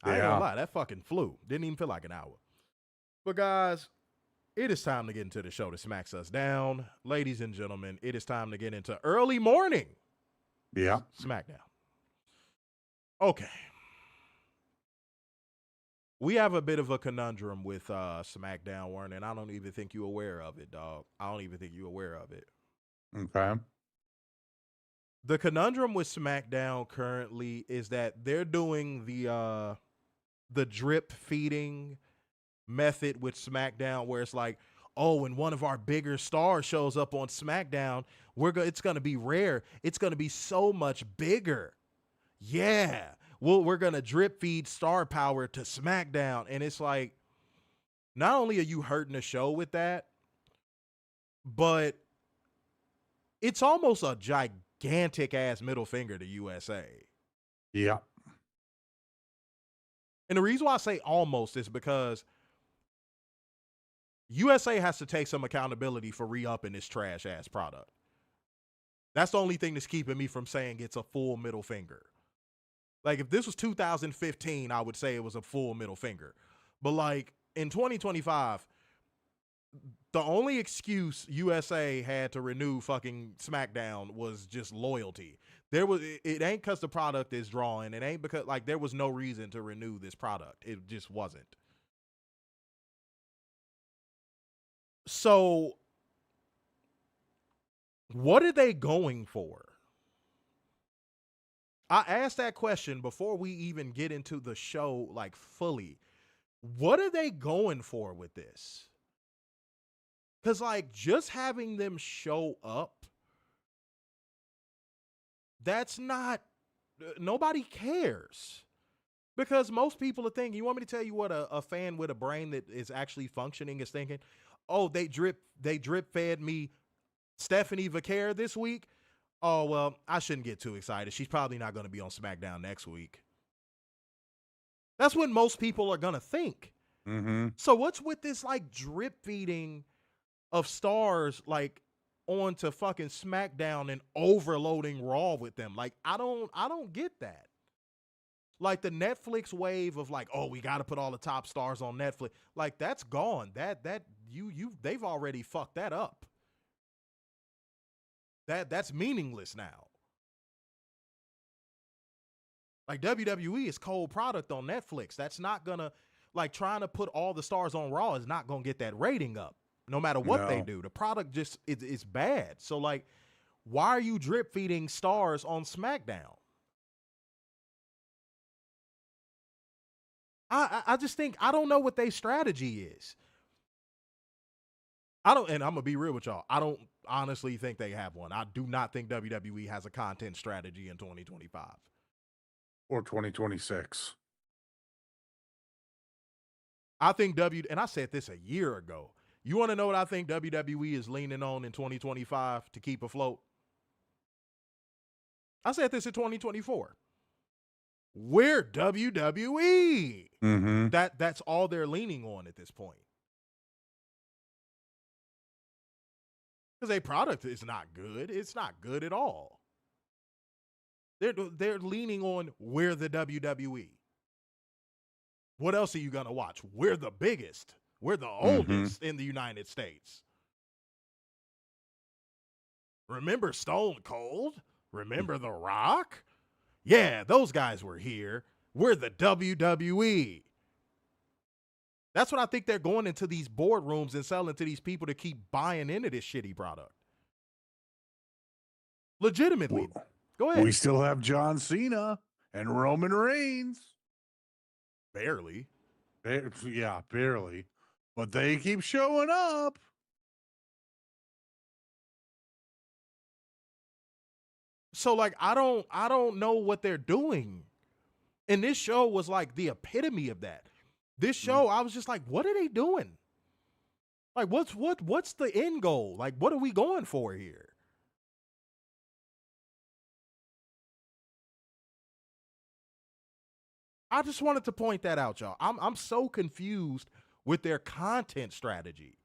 I ain't gonna Yeah. lie, that fucking flew. Didn't even feel like an hour. But guys, it is time to get into the show that smacks us down. Ladies and gentlemen, it is time to get into early morning Yeah. SmackDown. Okay. We have a bit of a conundrum with SmackDown, Warren, and I don't even think you're aware of it, dog. I don't even think you're aware of it. Okay. The conundrum with SmackDown currently is that they're doing the drip feeding method with SmackDown, where it's like, oh, when one of our bigger stars shows up on SmackDown, it's gonna be rare. It's gonna be so much bigger. Yeah. Well, we're gonna drip feed star power to SmackDown. And it's like, not only are you hurting the show with that, but it's almost a gigantic ass middle finger to USA. Yeah. And the reason why I say almost is because USA has to take some accountability for re-upping this trash ass product. That's the only thing that's keeping me from saying it's a full middle finger. Like, if this was 2015, I would say it was a full middle finger. But like in 2025, the only excuse USA had to renew fucking SmackDown was just loyalty. It ain't because the product is drawing. It ain't because, like, there was no reason to renew this product. It just wasn't. So what are they going for? I asked that question before we even get into the show, like, fully. What are they going for with this? Because, like, just having them show up, that's not, nobody cares. Because most people are thinking, you want me to tell you what a fan with a brain that is actually functioning is thinking? Oh, they drip fed me Stephanie Vaquer this week. Oh, well, I shouldn't get too excited. She's probably not going to be on SmackDown next week. That's what most people are going to think. hmm So what's with this, like, drip feeding of stars, like, onto fucking SmackDown and overloading Raw with them? Like, I don't get that. Like, the Netflix wave of, like, oh, we got to put all the top stars on Netflix. Like, that's gone. They've already fucked that up. That's meaningless now. Like, WWE is cold product on Netflix. That's not gonna, like, trying to put all the stars on Raw is not gonna get that rating up. No matter what they No. do, the product just it's bad. So, like, why are you drip feeding stars on SmackDown? I just think I don't know what their strategy is. And I'm gonna be real with y'all. I don't honestly think they have one. I do not think WWE has a content strategy in 2025 or 2026. I think and I said this a year ago. You want to know what I think WWE is leaning on in 2025 to keep afloat? I said this in 2024. We're WWE. Mm-hmm. That's all they're leaning on at this point. Because their product is not good. It's not good at all. They're leaning on we're the WWE. What else are you going to watch? We're the biggest. We're the oldest in the United States. Remember Stone Cold? Remember The Rock? Yeah, those guys were here. We're the WWE. That's what I think they're going into these boardrooms and selling to these people to keep buying into this shitty product. Legitimately. Go ahead. We still have John Cena and Roman Reigns. Barely. Yeah, barely. But they keep showing up. So like I don't know what they're doing. And this show was like the epitome of that. This show, I was just like, what are they doing? Like what's the end goal? Like what are we going for here? I just wanted to point that out, y'all. I'm so confused with their content strategy.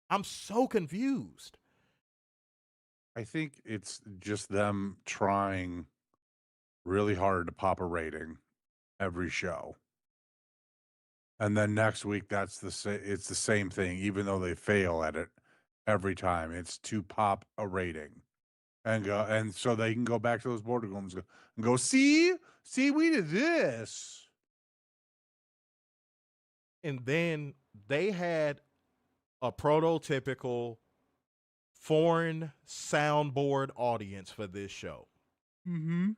I'm so confused. I think it's just them trying really hard to pop a rating every show. And then next week, it's the same thing, even though they fail at it every time. It's to pop a rating and so they can go back to those boardrooms and go, see, we did this. And then they had a prototypical foreign soundboard audience for this show. Mm-hmm.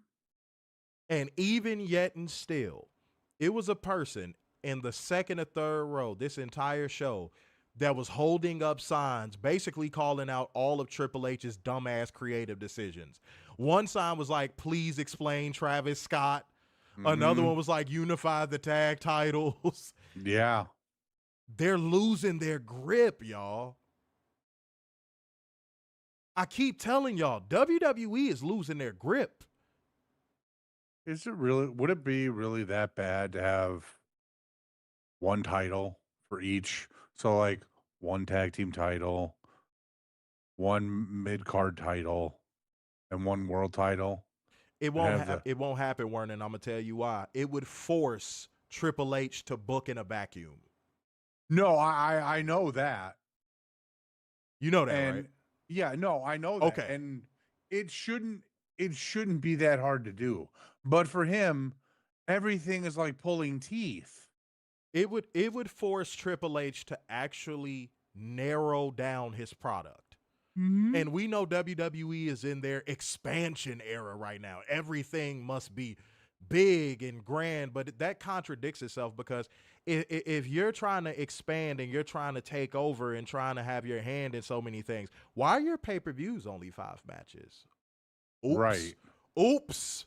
And even yet and still, it was a person in the second or third row this entire show that was holding up signs basically calling out all of Triple H's dumbass creative decisions. One sign was like, please explain Travis Scott. Another one was like, unify the tag titles. Yeah. They're losing their grip, y'all. I keep telling y'all, WWE is losing their grip. Is it really, would it be really that bad to have one title for each? So like one tag team title, one mid-card title, and one world title? It won't happen, Werner, and I'm going to tell you why. It would force Triple H to book in a vacuum. No, I know that. You know that, right? Yeah, no, I know that. Okay. And it shouldn't be that hard to do. But for him, everything is like pulling teeth. It would force Triple H to actually narrow down his product. Mm-hmm. And we know WWE is in their expansion era right now. Everything must be big and grand, but that contradicts itself because if you're trying to expand and you're trying to take over and trying to have your hand in so many things, why are your pay-per-views only 5 matches? Oops. Right. Oops.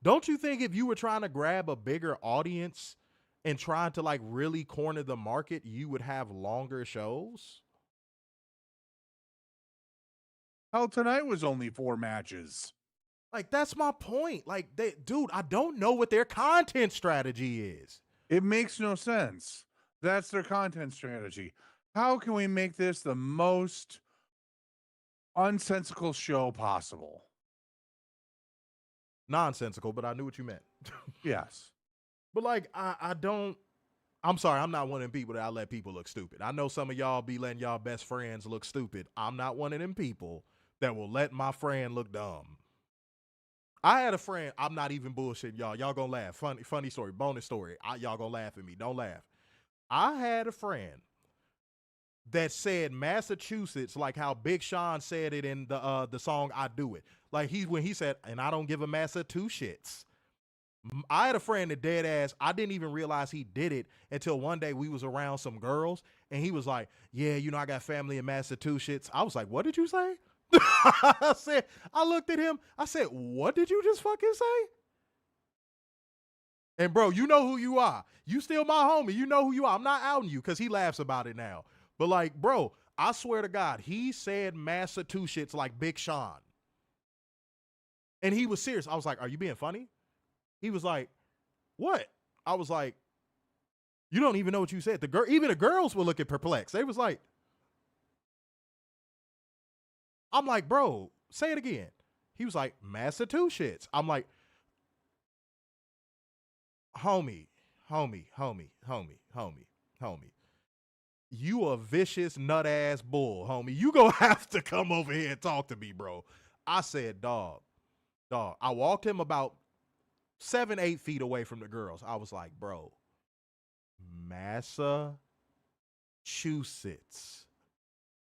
Don't you think if you were trying to grab a bigger audience and trying to like really corner the market, you would have longer shows? Hell, tonight was only 4 matches. Like, that's my point. Like, dude, I don't know what their content strategy is. It makes no sense. That's their content strategy. How can we make this the most unsensical show possible? Nonsensical, but I knew what you meant. Yes. But, like, I'm sorry, I'm not one of them people that I let people look stupid. I know some of y'all be letting y'all best friends look stupid. I'm not one of them people that will let my friend look dumb. I had a friend, I'm not even bullshitting y'all. Y'all gonna laugh. Funny story, bonus story. Y'all gonna laugh at me. Don't laugh. I had a friend that said Massachusetts like how Big Sean said it in the song I Do It. Like when he said, and I don't give a massa two shits. I had a friend that dead ass, I didn't even realize he did it until one day we was around some girls and he was like, yeah, you know, I got family in Massachusetts. I was like, what did you say? I looked at him. I said, what did you just fucking say? And bro, you know who you are. You still my homie. You know who you are. I'm not outing you because he laughs about it now. But like, bro, I swear to God, he said Massachusetts like Big Sean. And he was serious. I was like, are you being funny? He was like, what? I was like, you don't even know what you said. Even the girls were looking perplexed. They was like, I'm like, bro, say it again. He was like, Massachusetts. I'm like, homie. You a vicious nut ass bull, homie. You gonna have to come over here and talk to me, bro. I said, dog. I walked him about 7-8 feet away from the girls. I was like, bro, Massachusetts.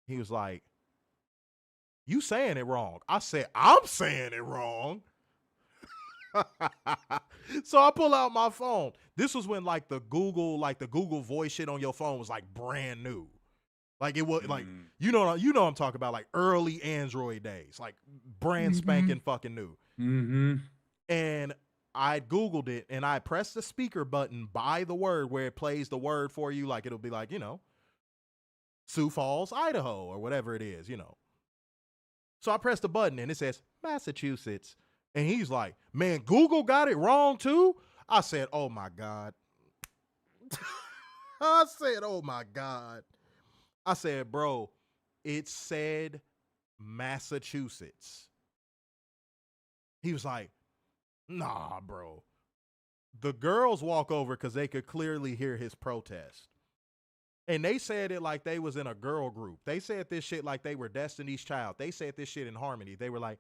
He was like, you saying it wrong. I said, I'm saying it wrong. So I pull out my phone. This was when like the Google voice shit on your phone was like brand new. Like it was like, you know what I'm talking about, like early Android days, like brand spanking fucking new. And I Googled it and I pressed the speaker button by the word where it plays the word for you. Like it'll be like, you know, Sioux Falls, Idaho, or whatever it is, you know. So I pressed the button and it says Massachusetts. And he's like, man, Google got it wrong too? I said, oh my God. I said, oh my God. I said, bro, it said Massachusetts. He was like, nah, bro. The girls walk over because they could clearly hear his protest. And they said it like they was in a girl group. They said this shit like they were Destiny's Child. They said this shit in harmony. They were like,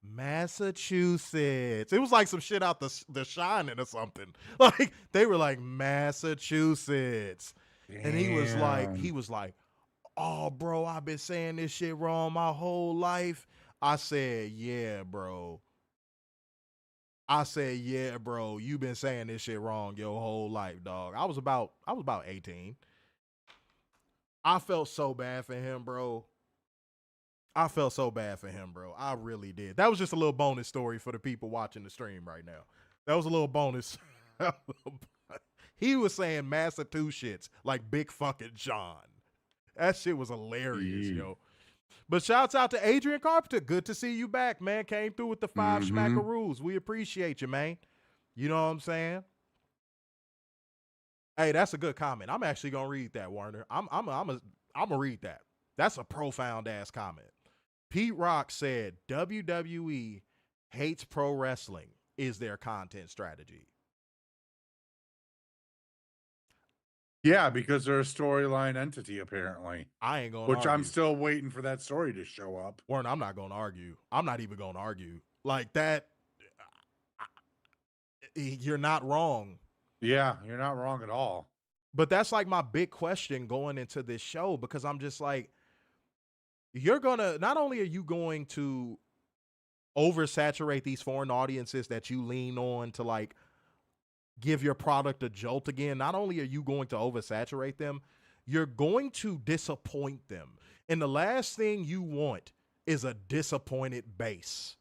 Massachusetts. It was like some shit out the Shining or something. Like they were like Massachusetts. Damn. And he was like, oh, bro, I've been saying this shit wrong my whole life. I said, yeah, bro. You've been saying this shit wrong your whole life, dog. I was about 18. I felt so bad for him, bro. I really did. That was just a little bonus story for the people watching the stream right now. That was a little bonus. He was saying Massachusetts like Big fucking John. That shit was hilarious, yo. But shouts out to Adrian Carpenter. Good to see you back, man. Came through with the 5 smackaroos. We appreciate you, man. You know what I'm saying? Hey, that's a good comment. I'm actually gonna read that, Warner. I'm gonna read that. That's a profound ass comment. Pete Rock said WWE hates pro wrestling is their content strategy. Yeah, because they're a storyline entity, apparently. I ain't gonna argue. I'm argue. still waiting for that story to show up. Warren, I'm not gonna argue. I'm not even gonna argue. Like that, you're not wrong. Yeah, you're not wrong at all. But that's like my big question going into this show, because I'm just like, not only are you going to oversaturate these foreign audiences that you lean on to like give your product a jolt again, not only are you going to oversaturate them, you're going to disappoint them. And the last thing you want is a disappointed base.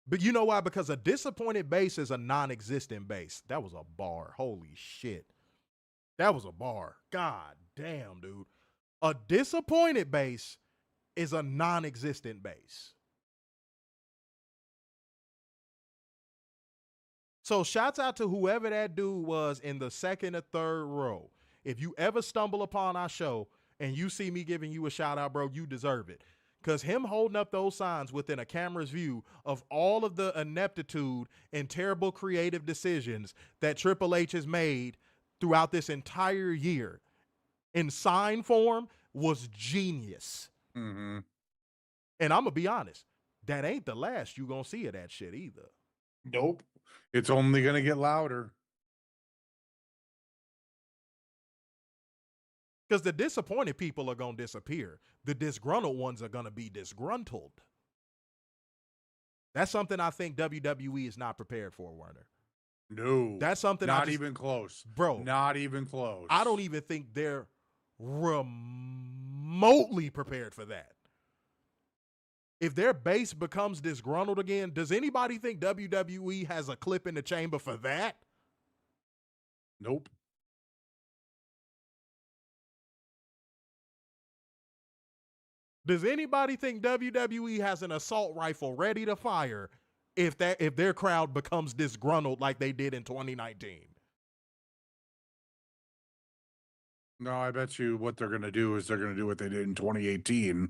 But you know why? Because a disappointed base is a non-existent base. That was a bar. Holy shit. That was a bar. God damn, dude. A disappointed base is a non-existent base. So shouts out to whoever that dude was in the second or third row. If you ever stumble upon our show and you see me giving you a shout out, bro, you deserve it. Because him holding up those signs within a camera's view of all of the ineptitude and terrible creative decisions that Triple H has made throughout this entire year in sign form was genius. And I'm going to be honest, that ain't the last you going to see of that shit either. Nope. It's only going to get louder. Because the disappointed people are going to disappear. The disgruntled ones are going to be disgruntled. That's something I think WWE is not prepared for, Werner. No. That's something not even close. Bro. Not even close. I don't even think they're remotely prepared for that. If their base becomes disgruntled again, does anybody think WWE has a clip in the chamber for that? Nope. Does anybody think WWE has an assault rifle ready to fire if their crowd becomes disgruntled like they did in 2019? No, I bet you what they're going to do is they're going to do what they did in 2018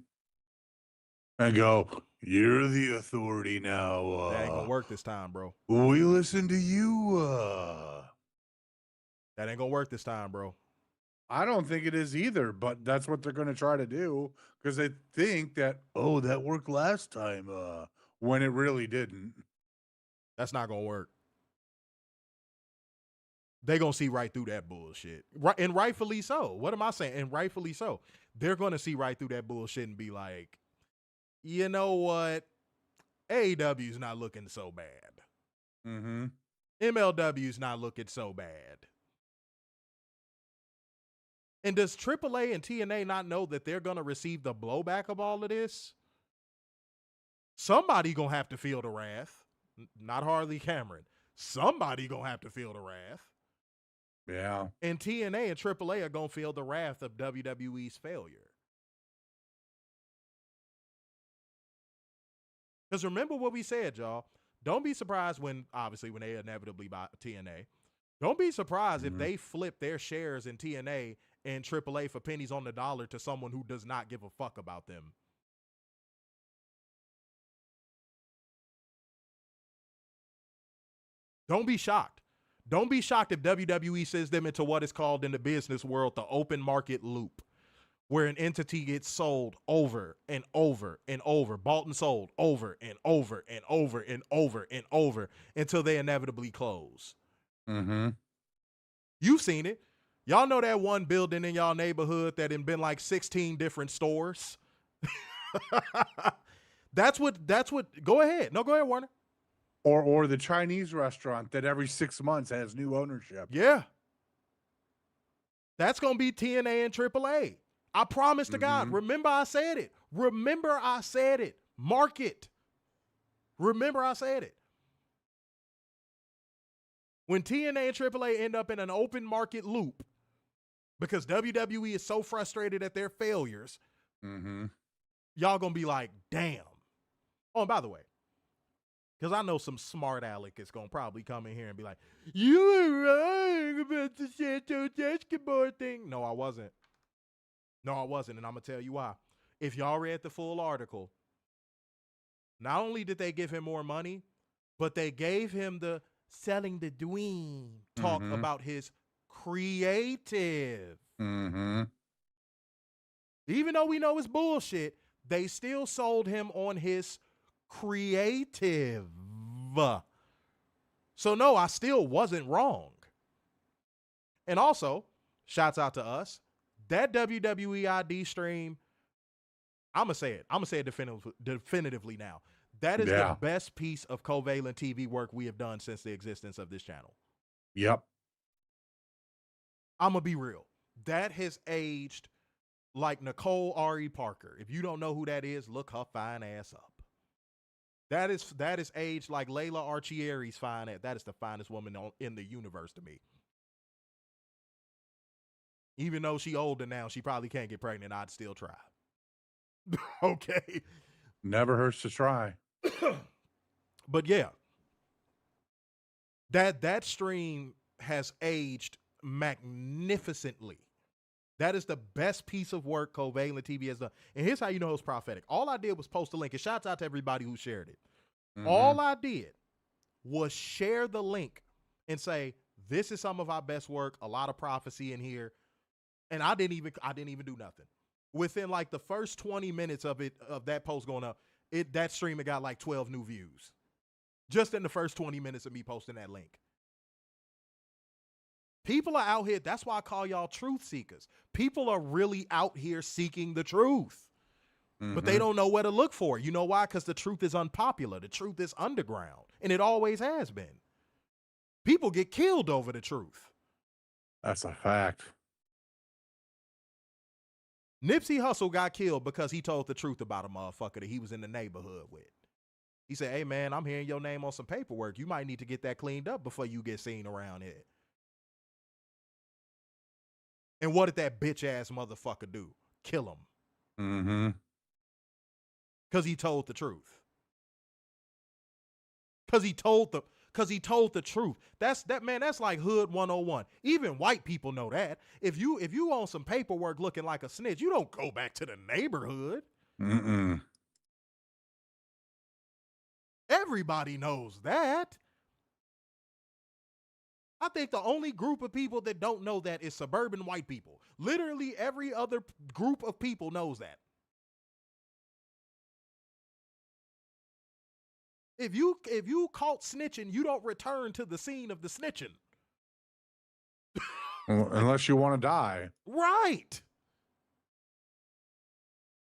and go, you're the authority now. That ain't going to work this time, bro. We listen to you. That ain't going to work this time, bro. I don't think it is either, but that's what they're going to try to do because they think that, oh, that worked last time when it really didn't. That's not going to work. They're going to see right through that bullshit. Right, and rightfully so. What am I saying? And rightfully so. They're going to see right through that bullshit and be like, you know what? AEW's not looking so bad. Mm-hmm. MLW's not looking so bad. And does AAA and TNA not know that they're going to receive the blowback of all of this? Somebody going to have to feel the wrath. Not Harley Cameron. Somebody going to have to feel the wrath. Yeah. And TNA and AAA are going to feel the wrath of WWE's failure. Because remember what we said, y'all. Don't be surprised when they inevitably buy TNA. Don't be surprised if they flip their shares in TNA and AAA for pennies on the dollar to someone who does not give a fuck about them. Don't be shocked. Don't be shocked if WWE sends them into what is called in the business world the open market loop, where an entity gets sold over and over and over, bought and sold over and over and over and over and over until they inevitably close. Mm-hmm. You've seen it. Y'all know that one building in y'all neighborhood that had been like 16 different stores? That's what, go ahead. No, go ahead, Warner. Or the Chinese restaurant that every 6 months has new ownership. Yeah. That's going to be TNA and AAA. I promise to God. Remember I said it. Mark it. Remember I said it. When TNA and AAA end up in an open market loop because WWE is so frustrated at their failures, y'all going to be like, damn. Oh, and by the way, because I know some smart aleck is going to probably come in here and be like, you were wrong about the Santos Escobar thing. No, I wasn't. And I'm going to tell you why. If y'all read the full article, not only did they give him more money, but they gave him the selling the dream talk about his creative. Even though we know it's bullshit, they still sold him on his creative. So no, I still wasn't wrong. And also, shouts out to us. That WWE ID stream, I'm going to say it definitively now. That is the best piece of Covalent TV work we have done since the existence of this channel. Yep. I'm going to be real. That has aged like Nicole Ari Parker. If you don't know who that is, look her fine ass up. That is aged like Layla Archieri's fine ass. That is the finest woman in the universe to me. Even though she older now, she probably can't get pregnant. I'd still try. Okay. Never hurts to try. But yeah, that stream has aged magnificently. That is the best piece of work Covalent TV has done. And here's how you know it's prophetic. All I did was post a link. And shouts out to everybody who shared it. All I did was share the link and say, this is some of our best work. A lot of prophecy in here. And I didn't even do nothing. Within like the first 20 minutes of that post going up, that stream had got like 12 new views. Just in the first 20 minutes of me posting that link. People are out here. That's why I call y'all truth seekers. People are really out here seeking the truth. But they don't know where to look for it. You know why? Because the truth is unpopular. The truth is underground. And it always has been. People get killed over the truth. That's a fact. Nipsey Hussle got killed because he told the truth about a motherfucker that he was in the neighborhood with. He said, hey, man, I'm hearing your name on some paperwork. You might need to get that cleaned up before you get seen around here. And what did that bitch-ass motherfucker do? Kill him. Mm-hmm. Because he told the truth. Because he told the truth. That's like hood 101. Even white people know that. If you on some paperwork looking like a snitch, you don't go back to the neighborhood. Mm-mm. Everybody knows that. I think the only group of people that don't know that is suburban white people. Literally every other group of people knows that. If you caught snitching, you don't return to the scene of the snitching. Unless you want to die. Right.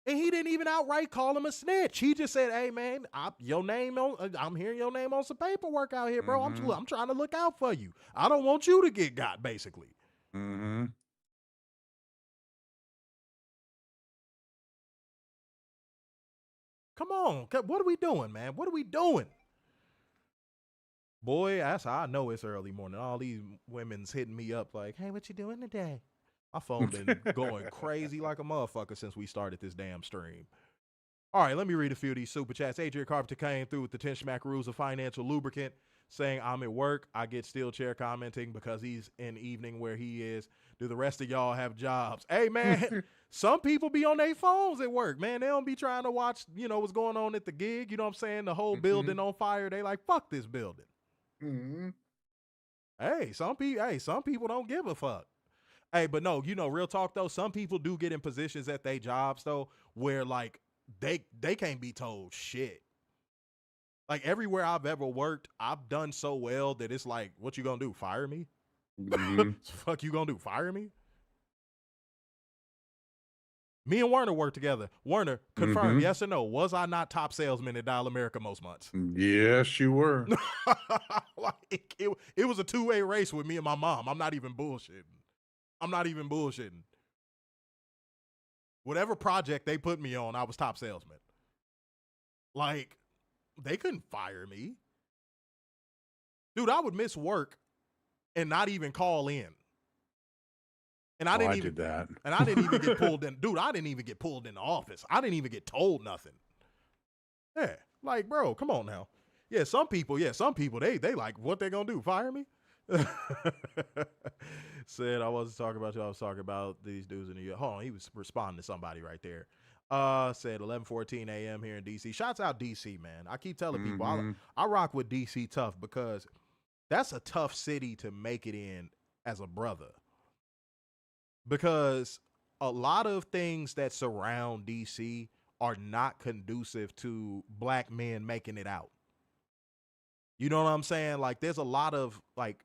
And he didn't even outright call him a snitch. He just said, hey, man, I'm hearing your name on some paperwork out here, bro. Mm-hmm. I'm trying to look out for you. I don't want you to get got, basically. Mm-hmm. Come on. What are we doing, man? What are we doing? Boy, that's how I know it's early morning. All these women's hitting me up like, hey, what you doing today? My phone been going crazy like a motherfucker since we started this damn stream. All right, let me read a few of these super chats. Adrian Carpenter came through with the 10 smackaroos of financial lubricant, saying, I'm at work. I get steel chair commenting because he's in evening where he is. Do the rest of y'all have jobs? Hey, man, some people be on their phones at work, man. They don't be trying to watch, what's going on at the gig. You know what I'm saying? The whole building on fire. They like, fuck this building. Mm-hmm. Hey, some people don't give a fuck. Hey, but no, real talk though, some people do get in positions at their jobs though, where like they can't be told shit. Like everywhere I've ever worked, I've done so well that it's like, what you gonna do? Fire me? Mm-hmm. Fuck you gonna do? Fire me? Me and Werner worked together. Werner, confirm, yes or no? Was I not top salesman at Dial America most months? Yes, you were. Like it was a two-way race with me and my mom. I'm not even bullshitting. Whatever project they put me on, I was top salesman. Like, they couldn't fire me. Dude, I would miss work and not even call in. And I did that. And I didn't even get pulled in. Dude, I didn't even get pulled in the office. I didn't even get told nothing. Yeah. Like, bro, come on now. Yeah, some people, they like, what they gonna do? Fire me? Said I wasn't talking about you. I was talking about these dudes in New York. Hold on, he was responding to somebody right there. Said 11:14 a.m. here in DC. Shouts out DC, man. I keep telling people I rock with DC tough because that's a tough city to make it in as a brother. Because a lot of things that surround DC are not conducive to black men making it out. You know what I'm saying? Like, there's a lot of like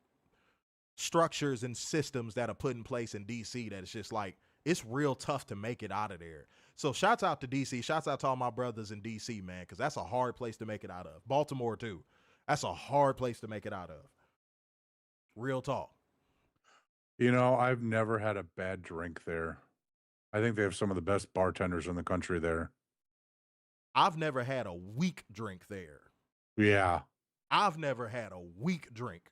structures and systems that are put in place in DC that it's just like, it's real tough to make it out of there. So shouts out to DC. Shouts out to all my brothers in DC, man, because that's a hard place to make it out of. Baltimore, too. That's a hard place to make it out of. Real talk. I've never had a bad drink there. I think they have some of the best bartenders in the country there. I've never had a weak drink there. Yeah. I've never had a weak drink.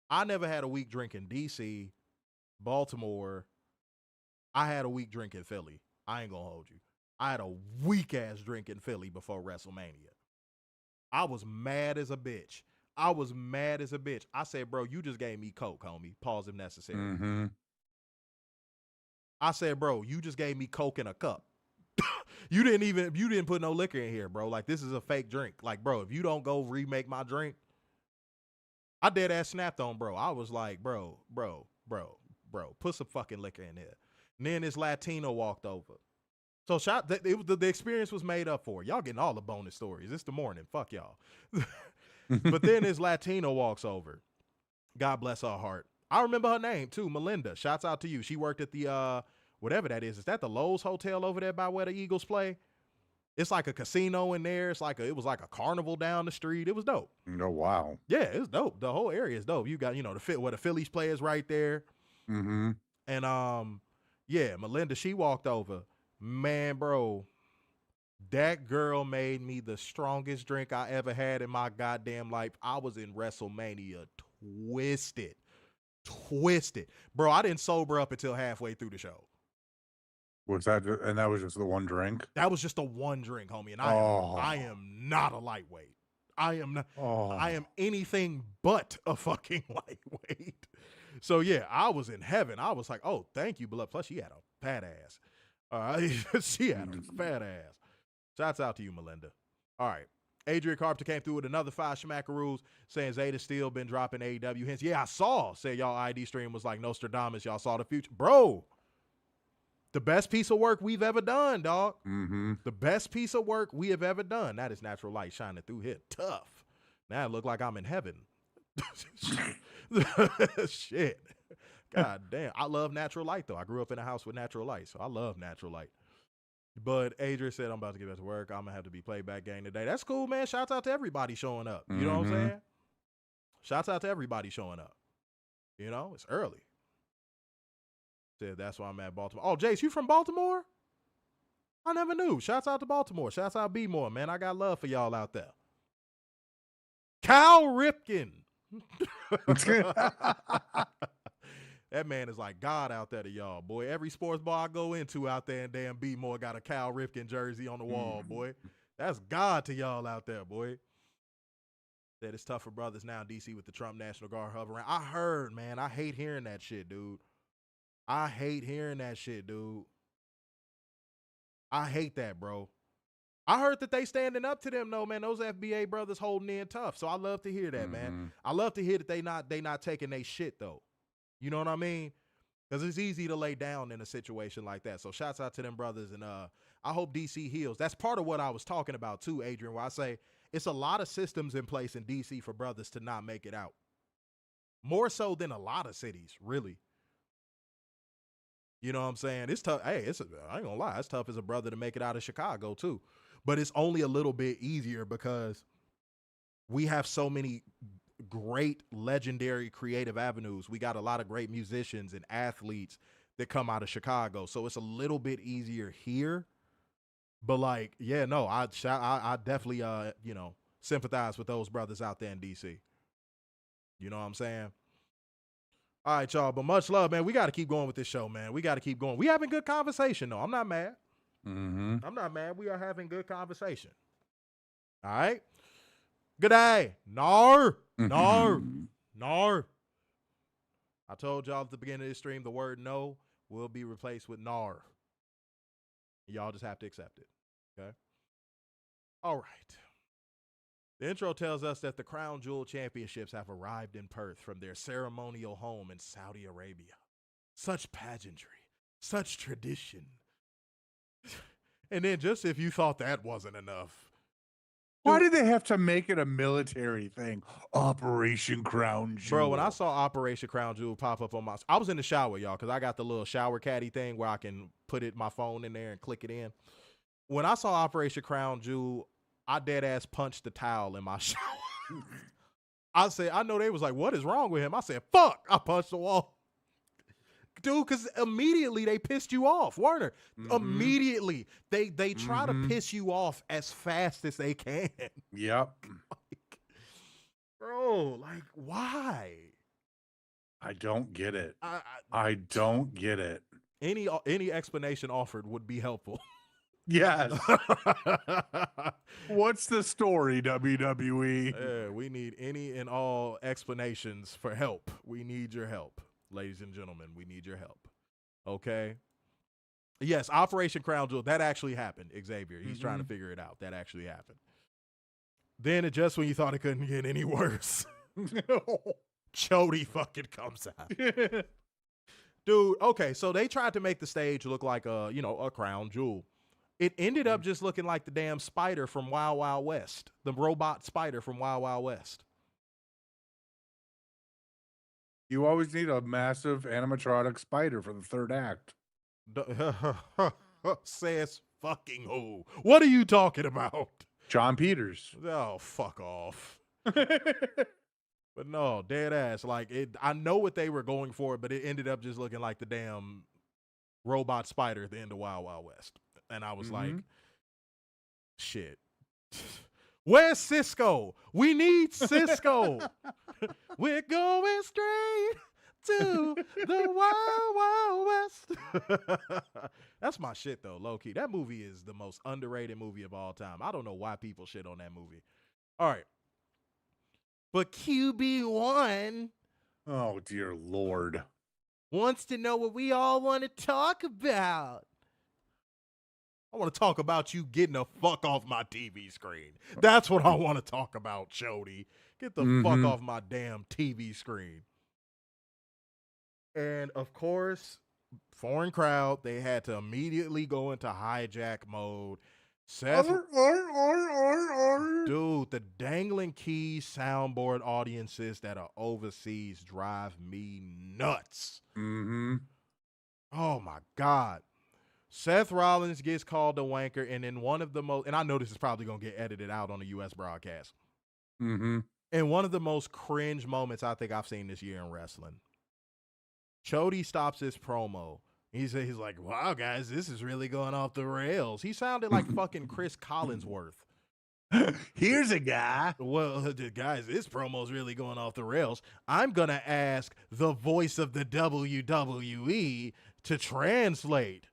I never had a weak drink in DC, Baltimore. I had a weak drink in Philly. I ain't gonna hold you. I had a weak ass drink in Philly before WrestleMania. I was mad as a bitch. I said, bro, you just gave me Coke, homie. Pause if necessary. Mm-hmm. I said, bro, you just gave me Coke in a cup. You didn't put no liquor in here, bro. Like, this is a fake drink. Like, bro, if you don't go remake my drink, I dead ass snapped on bro. I was like, bro, put some fucking liquor in there. And then this Latino walked over. So the experience was made up for. Y'all getting all the bonus stories. It's the morning. Fuck y'all. But then this Latino walks over. God bless her heart. I remember her name too, Melinda. Shouts out to you. She worked at the whatever that is that the Lowe's Hotel over there by where the Eagles play? It's like a casino in there. It was like a carnival down the street. It was dope. Oh, wow. Yeah, it's dope. The whole area is dope. You got, where the Phillies play is right there. Mm-hmm. And yeah, Melinda, she walked over. Man, bro, that girl made me the strongest drink I ever had in my goddamn life. I was in WrestleMania twisted. Bro, I didn't sober up until halfway through the show. Was that, and that was just the one drink? That was just the one drink, homie. And I am not a lightweight. I am anything but a fucking lightweight. So yeah, I was in heaven. I was like, oh, thank you, beloved. Plus, she had a fat ass. All right, she had a fat ass. Shouts out to you, Melinda. All right. Adrian Carpenter came through with another 5 schmackaroos saying Zeta's still been dropping AEW hints. Yeah, I saw. Say y'all ID stream was like Nostradamus. Y'all saw the future. Bro, the best piece of work we've ever done, dog. Mm-hmm. The best piece of work we have ever done. That is natural light shining through here. Tough. Now it look like I'm in heaven. Shit. God damn. I love natural light, though. I grew up in a house with natural light, so I love natural light. But Adrian said, I'm about to get back to work. I'm going to have to be playback game today. That's cool, man. Shouts out to everybody showing up. You know what I'm saying? Shouts out to everybody showing up. You know, it's early. Said, that's why I'm at Baltimore. Oh, Jace, you from Baltimore? I never knew. Shouts out to Baltimore. Shouts out B-More, man. I got love for y'all out there. Cal Ripken. That man is like God out there to y'all, boy. Every sports bar I go into out there in damn B-More got a Cal Ripken jersey on the wall, boy. That's God to y'all out there, boy. Said it's tough for brothers now in D.C. with the Trump National Guard hovering. I heard, man. I hate hearing that shit, dude. I hate hearing that shit, dude. I hate that, bro. I heard that they standing up to them, though, man. Those FBA brothers holding in tough. So I love to hear that, man. I love to hear that they not taking their shit, though. You know what I mean? Because it's easy to lay down in a situation like that. So shouts out to them brothers, and I hope DC heals. That's part of what I was talking about, too, Adrian, where I say it's a lot of systems in place in DC for brothers to not make it out. More so than a lot of cities, really. You know what I'm saying? It's tough. Hey, I ain't gonna lie. It's tough as a brother to make it out of Chicago, too. But it's only a little bit easier because we have so many great, legendary, creative avenues. We got a lot of great musicians and athletes that come out of Chicago. So it's a little bit easier here. But like, yeah, no, I definitely, sympathize with those brothers out there in DC. You know what I'm saying? All right, y'all. But much love, man. We got to keep going with this show, man. We got to keep going. We having good conversation, though. I'm not mad. I'm not mad. We are having good conversation. All right. Good day. Nar. I told y'all at the beginning of this stream, the word no will be replaced with nar. Y'all just have to accept it. Okay. All right. The intro tells us that the Crown Jewel Championships have arrived in Perth from their ceremonial home in Saudi Arabia. Such pageantry, such tradition. And then just if you thought that wasn't enough. Why did they have to make it a military thing? Operation Crown Jewel. Bro, when I saw Operation Crown Jewel pop up on I was in the shower, y'all, because I got the little shower caddy thing where I can put my phone in there and click it in. When I saw Operation Crown Jewel, I dead ass punched the towel in my shower. I know they was like, what is wrong with him? I said, fuck, I punched the wall. Dude, because immediately they pissed you off, Warner. Immediately. They try to piss you off as fast as they can. Yep. Like, bro, like, why? I don't get it. I don't get it. Any explanation offered would be helpful. Yes. What's the story, WWE? Yeah, we need any and all explanations for help. We need your help. Ladies and gentlemen, we need your help. Okay? Yes, Operation Crown Jewel, that actually happened, Xavier. He's trying to figure it out. That actually happened. Then, just when you thought it couldn't get any worse, Chody fucking comes out. Dude, okay, so they tried to make the stage look like a crown jewel. It ended up just looking like the damn spider from Wild Wild West, the robot spider from Wild Wild West. You always need a massive animatronic spider for the third act. Says fucking who? What are you talking about? John Peters. Oh, fuck off. But no, dead ass. Like it, I know what they were going for, but it ended up just looking like the damn robot spider at the end of Wild Wild West. And I was like, shit. Where's Cisco? We need Cisco. We're going straight to the Wild Wild West. That's my shit though, low key. That movie is the most underrated movie of all time. I don't know why people shit on that movie. All right. But QB1 Oh, dear Lord. wants to know what we all want to talk about. I want to talk about you getting the fuck off my TV screen. That's what I want to talk about, Chody. Get the fuck off my damn TV screen. And of course, foreign crowd, they had to immediately go into hijack mode. Seth, dude, the dangling keys soundboard audiences that are overseas drive me nuts. Oh my God. Seth Rollins gets called a wanker, and in one of the most, and I know this is probably going to get edited out on the U.S. broadcast. In one of the most cringe moments I think I've seen this year in wrestling, Chody stops his promo. He's like, wow, guys, this is really going off the rails. He sounded like fucking Chris Collinsworth. Here's a guy. Well, guys, this promo's really going off the rails. I'm going to ask the voice of the WWE to translate.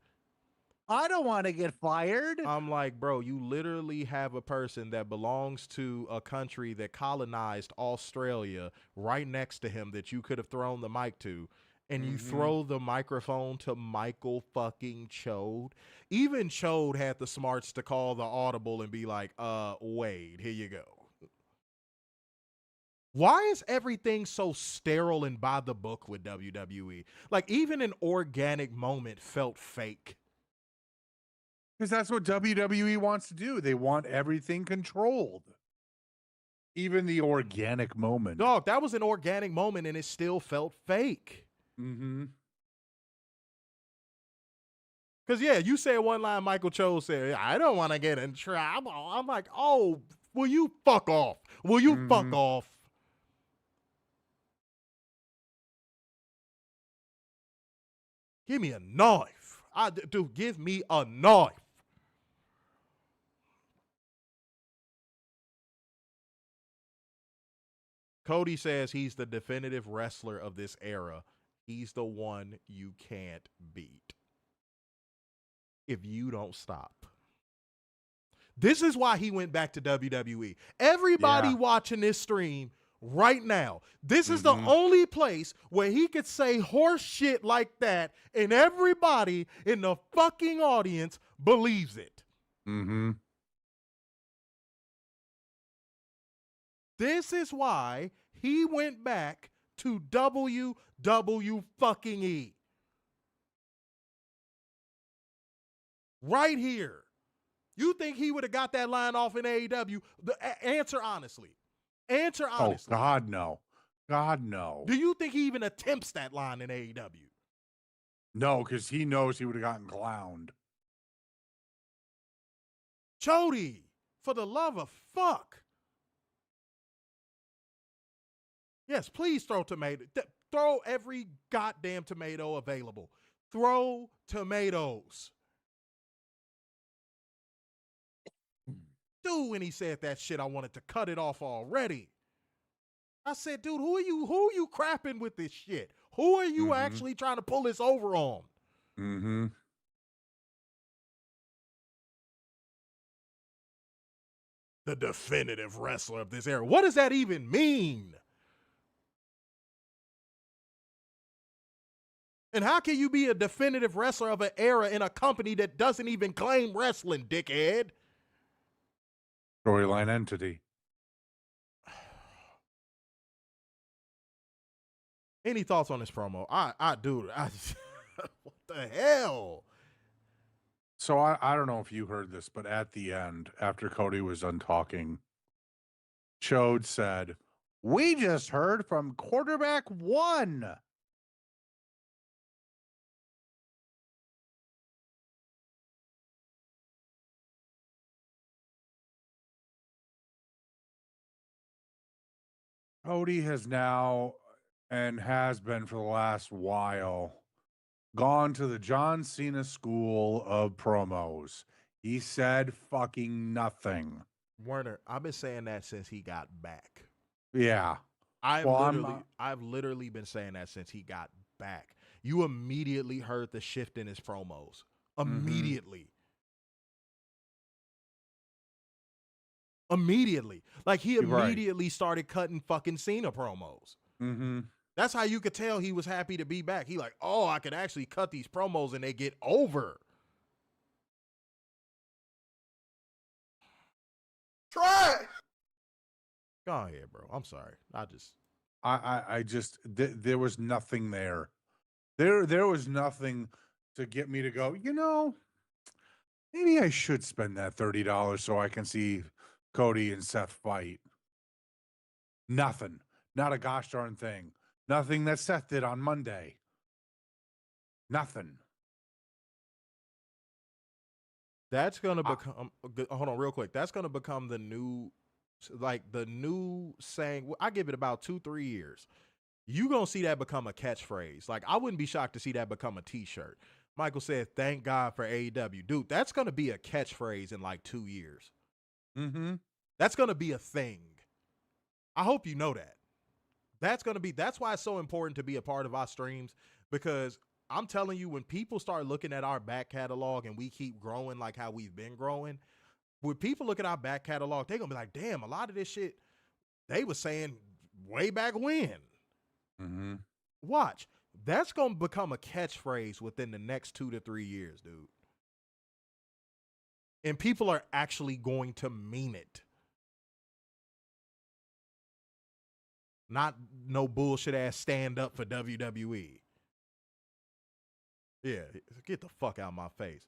I don't want to get fired. I'm like, bro, you literally have a person that belongs to a country that colonized Australia right next to him that you could have thrown the mic to. And you throw the microphone to Michael fucking Chode. Even Chode had the smarts to call the audible and be like, Wade, here you go. Why is everything so sterile and by the book with WWE? Like, even an organic moment felt fake. Because that's what WWE wants to do. They want everything controlled. Even the organic moment. Dog, that was an organic moment and it still felt fake. Because, yeah, you said one line Michael Cho said, I don't want to get in trouble. I'm like, oh, will you fuck off? Will you fuck off? Give me a knife. Dude, give me a knife. Cody says he's the definitive wrestler of this era. He's the one you can't beat if you don't stop. This is why he went back to WWE. Everybody watching this stream right now, this is the only place where he could say horse shit like that and everybody in the fucking audience believes it. This is why he went back to WWE. Right here. You think he would have got that line off in AEW? Answer honestly. Answer honestly. Oh, God, no. God, no. Do you think he even attempts that line in AEW? No, because he knows he would have gotten clowned. Chody, for the love of fuck. Yes, please throw tomato. Throw every goddamn tomato available. Throw tomatoes. Dude, when he said that shit, I wanted to cut it off already. I said, dude, who are you crapping with this shit? Who are you actually trying to pull this over on? The definitive wrestler of this era. What does that even mean? And how can you be a definitive wrestler of an era in a company that doesn't even claim wrestling, dickhead? Storyline entity. Any thoughts on this promo? Dude, what the hell? So I don't know if you heard this, but at the end, after Cody was done talking, Chode said, "We just heard from quarterback 1." Cody has now, and has been for the last while, gone to the John Cena school of promos. He said fucking nothing. Werner, I've been saying that since he got back. Yeah. I've Well, literally been saying that since he got back. You immediately heard the shift in his promos. Immediately. Immediately. Like he immediately started cutting fucking Cena promos. That's how you could tell he was happy to be back. He like, oh, I could actually cut these promos and they get over. Try it. Go ahead, bro. I'm sorry. I just there was nothing there. There was nothing to get me to go, you know, maybe I should spend that $30 so I can see Cody and Seth fight. Nothing. Not a gosh darn thing. Nothing that Seth did on Monday. Nothing. That's going to become, hold on real quick. That's going to become the new saying. I give it about 2-3 years. You going to see that become a catchphrase. Like, I wouldn't be shocked to see that become a t-shirt. Michael said, thank God for AEW. Dude, that's going to be a catchphrase in like 2 years. That's going to be a thing. I hope you know that. That's why it's so important to be a part of our streams, because I'm telling you, when people start looking at our back catalog and we keep growing like how we've been growing, when people look at our back catalog, they're going to be like, damn, a lot of this shit they were saying way back when. Watch. That's going to become a catchphrase within the next 2 to 3 years, dude. And people are actually going to mean it. Not no bullshit ass stand up for WWE. Yeah, get the fuck out of my face.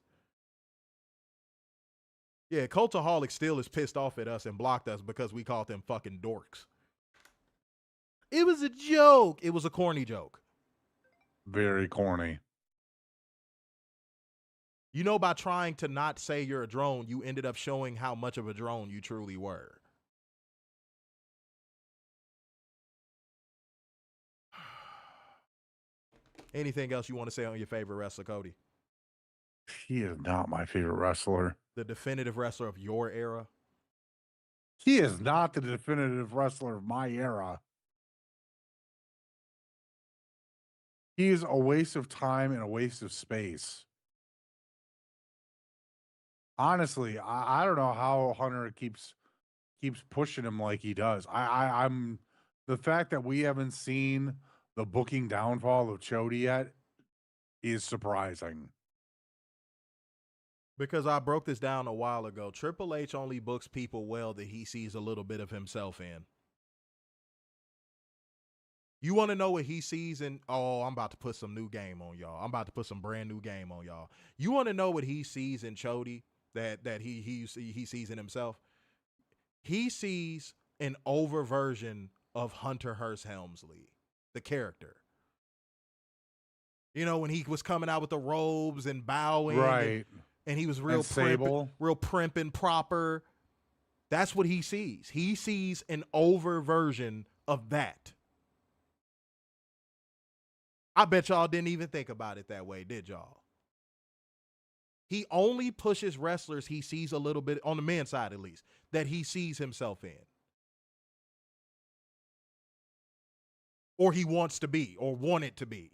Yeah, Cultaholic still is pissed off at us and blocked us because we called them fucking dorks. It was a joke. It was a corny joke. Very corny. You know, by trying to not say you're a drone, you ended up showing how much of a drone you truly were. Anything else you want to say on your favorite wrestler, Cody? He is not my favorite wrestler. The definitive wrestler of your era? He is not the definitive wrestler of my era. He is a waste of time and a waste of space. Honestly, I don't know how Hunter keeps pushing him like he does. I'm the fact that we haven't seen the booking downfall of Chody yet is surprising. Because I broke this down a while ago. Triple H only books people well that he sees a little bit of himself in. You want to know what he sees in? Oh, I'm about to put some new game on y'all. I'm about to put some brand new game on y'all. You want to know what he sees in Chody that he sees in himself? He sees an over version of Hunter Hearst Helmsley, the character. You know, when he was coming out with the robes and bowing, right? And he was real primp and proper. That's what he sees. He sees an over version of that. I bet y'all didn't even think about it that way, did y'all? He only pushes wrestlers he sees a little bit, on the men's side at least, that he sees himself in. Or he wants to be, or want it to be.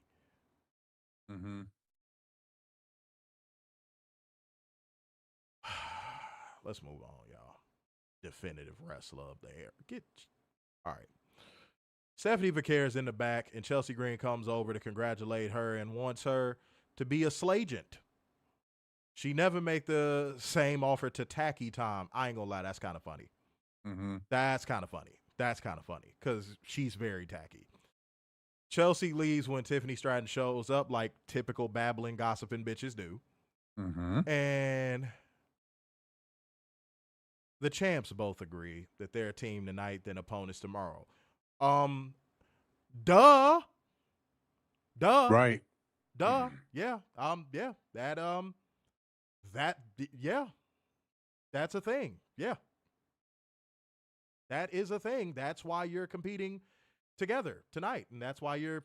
Let's move on, y'all. Definitive wrestler of the era. All right. Stephanie Vaquer is in the back, and Chelsea Green comes over to congratulate her and wants her to be a slagent. She never make the same offer to Tacky Tom. I ain't gonna lie, that's kind of funny. That's kind of funny because she's very tacky. Chelsea leaves when Tiffany Stratton shows up, like typical babbling, gossiping bitches do. And the champs both agree that they're a team tonight, then opponents tomorrow. Duh. Right. Duh. Yeah. That's a thing. Yeah. That is a thing. That's why you're competing together tonight, and that's why you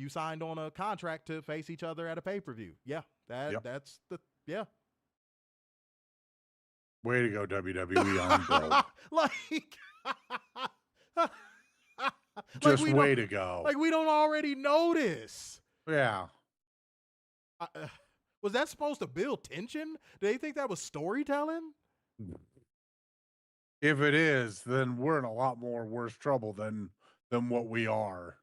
signed on a contract to face each other at a pay-per-view. Yeah, that's the Way to go, WWE on Build. like, Just we way don't to go. like we don't already know this. Yeah. Was that supposed to build tension? Do they think that was storytelling? If it is, then we're in a lot more worse trouble than what we are.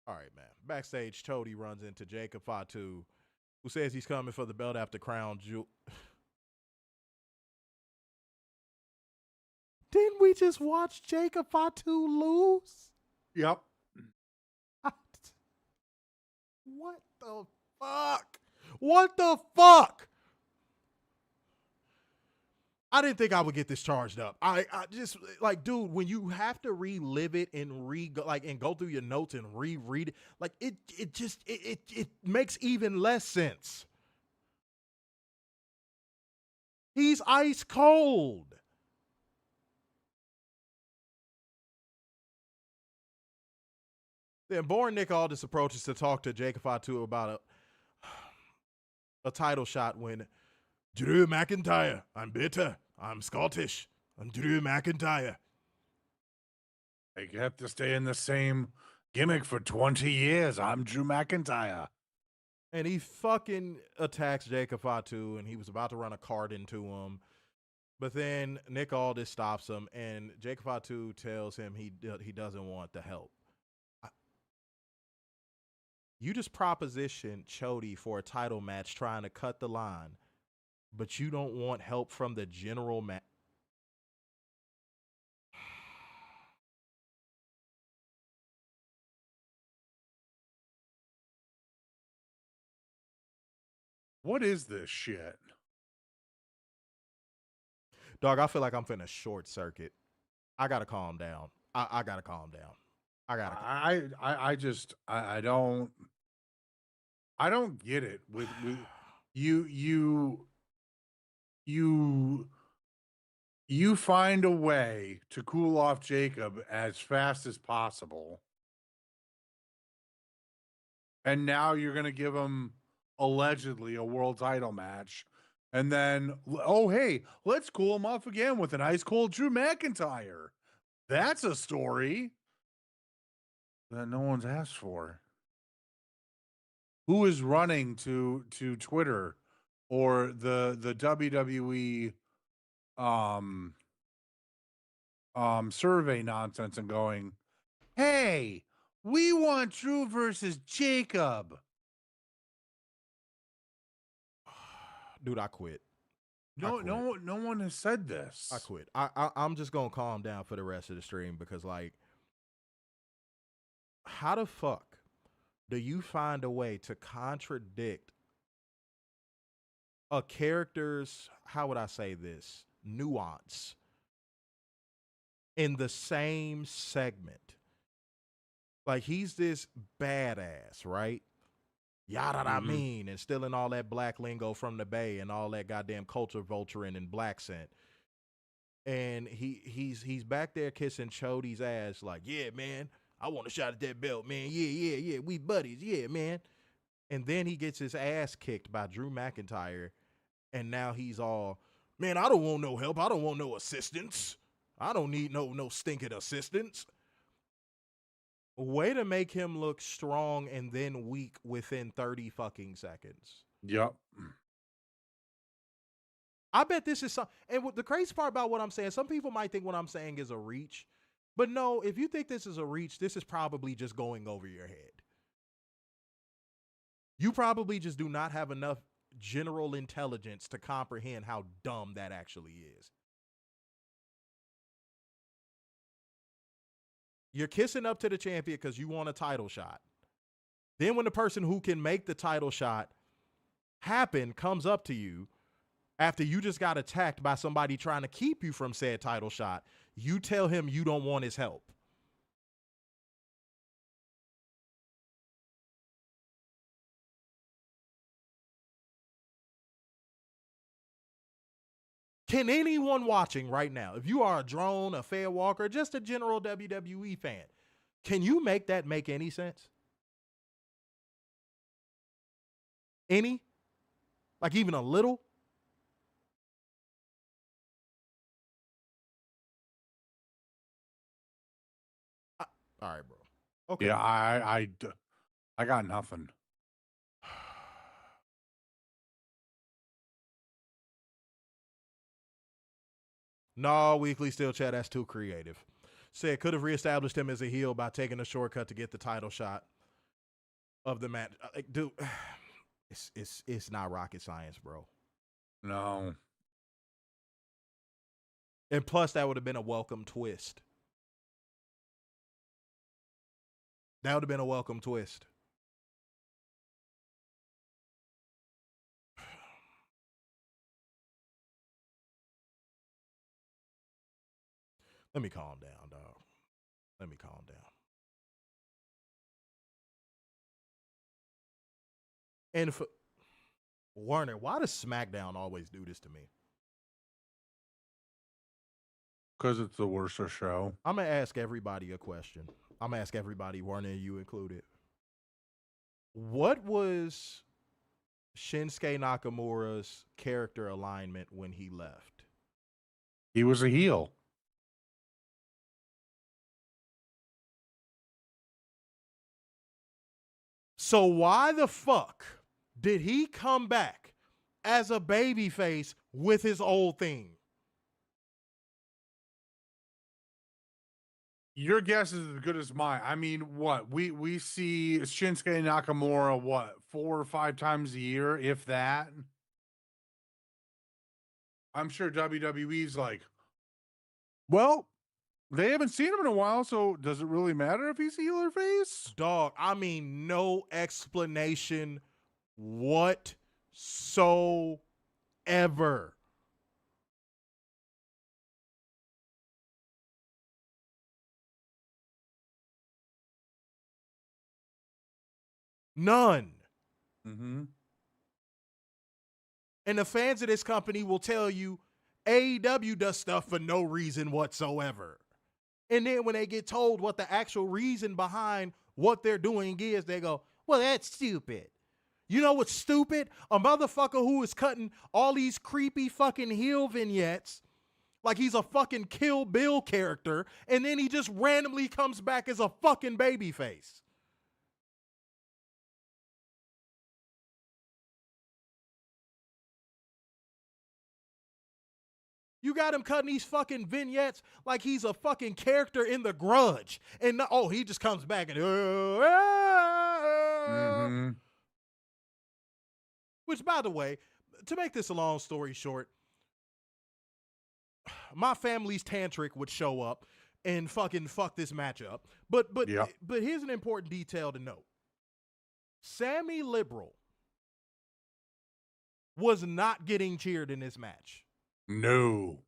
All right, man. Backstage, Chody runs into Jacob Fatu, who says he's coming for the belt after Crown Jewel. Didn't we just watch Jacob Fatu lose? Yep. What the fuck? What the fuck? I didn't think I would get this charged up. I just like, dude, when you have to relive it and and go through your notes and reread it, like it makes even less sense. He's ice cold. Then Born Nick Aldis approaches to talk to Jacob Fatu about a title shot when Drew McIntyre, I'm bitter, I'm Scottish, I'm Drew McIntyre. I have to stay in the same gimmick for 20 years. I'm Drew McIntyre. And he fucking attacks Jacob Fatu, and he was about to run a card into him. But then Nick Aldis stops him, and Jacob Fatu tells him he doesn't want the help. You just propositioned Chody for a title match trying to cut the line, but you don't want help from the general match. What is this shit? Dog, I feel like I'm finna short circuit. I gotta calm down. I gotta calm down. I don't get it with you find a way to cool off Jacob as fast as possible. And now you're going to give him allegedly a world title match. And then, oh, hey, let's cool him off again with an ice cold Drew McIntyre. That's a story that no one's asked for. Who is running to Twitter or the WWE survey nonsense and going, hey, we want Drew versus Jacob. Dude, I quit. No one has said this. I quit. I'm just gonna calm down for the rest of the stream because, like, how the fuck do you find a way to contradict a character's, how would I say this, nuance in the same segment? Like, he's this badass, right? Yada I mean, and stealing all that black lingo from the Bay and all that goddamn culture vulturing and black scent. And he's back there kissing Chody's ass like, yeah, man, I want a shot at that belt, man. Yeah, we buddies, yeah, man. And then he gets his ass kicked by Drew McIntyre, and now he's all, man, I don't want no help. I don't want no assistance. I don't need no stinking assistance. Way to make him look strong and then weak within 30 fucking seconds. Yep. I bet this is and the crazy part about what I'm saying, some people might think what I'm saying is a reach, but no, if you think this is a reach, this is probably just going over your head. You probably just do not have enough general intelligence to comprehend how dumb that actually is. You're kissing up to the champion because you want a title shot. Then when the person who can make the title shot happen comes up to you after you just got attacked by somebody trying to keep you from said title shot, you tell him you don't want his help. Can anyone watching right now, if you are a drone, a fair walker, just a general WWE fan, can you make that make any sense? Any? Like even a little? All right, bro. Okay. Yeah, I got nothing. No, Weekly Still Chat, that's too creative. Said could have reestablished him as a heel by taking a shortcut to get the title shot of the match. Like, dude, it's not rocket science, bro. No. And plus, that would have been a welcome twist. That would have been a welcome twist. Let me calm down, dog. Let me calm down. And for Warner, why does SmackDown always do this to me? Because it's the worst show. I'm going to ask everybody a question. I'm going to ask everybody, Warner, you included. What was Shinsuke Nakamura's character alignment when he left? He was a heel. So why the fuck did he come back as a babyface with his old thing? Your guess is as good as mine. I mean, what? We see Shinsuke Nakamura, what, 4 or 5 times a year, if that? I'm sure WWE's like, well, they haven't seen him in a while, so does it really matter if he's heel or face? Dog, I mean, no explanation whatsoever. None. Mm-hmm. And the fans of this company will tell you AEW does stuff for no reason whatsoever. And then when they get told what the actual reason behind what they're doing is, they go, well, that's stupid. You know what's stupid? A motherfucker who is cutting all these creepy fucking heel vignettes like he's a fucking Kill Bill character, and then he just randomly comes back as a fucking babyface. You got him cutting these fucking vignettes like he's a fucking character in The Grudge. And he just comes back and Mm-hmm. Which, by the way, to make this a long story short, my family's tantric would show up and fucking fuck this match up. But Yep. here's an important detail to note. Sammy Liberal was not getting cheered in this match. No.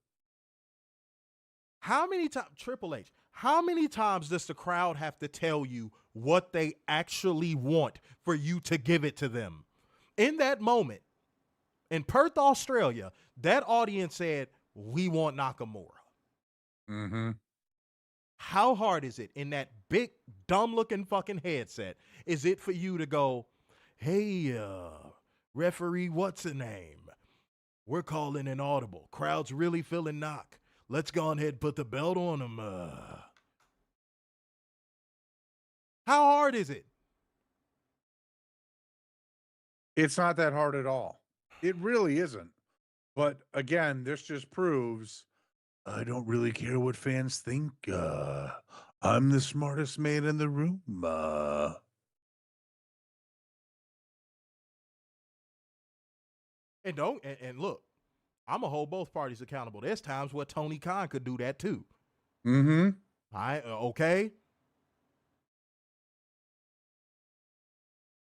How many times, Triple H, how many times does the crowd have to tell you what they actually want for you to give it to them? In that moment, in Perth, Australia, that audience said, we want Nakamura. Mm-hmm. How hard is it in that big, dumb-looking fucking headset is it for you to go, hey, referee, what's the name? We're calling an audible. Crowd's really feeling knock. Let's go ahead and put the belt on him. How hard is it? It's not that hard at all. It really isn't. But again, this just proves I don't really care what fans think. I'm the smartest man in the room. And look, I'm gonna hold both parties accountable. There's times where Tony Khan could do that too. Mm-hmm. Okay.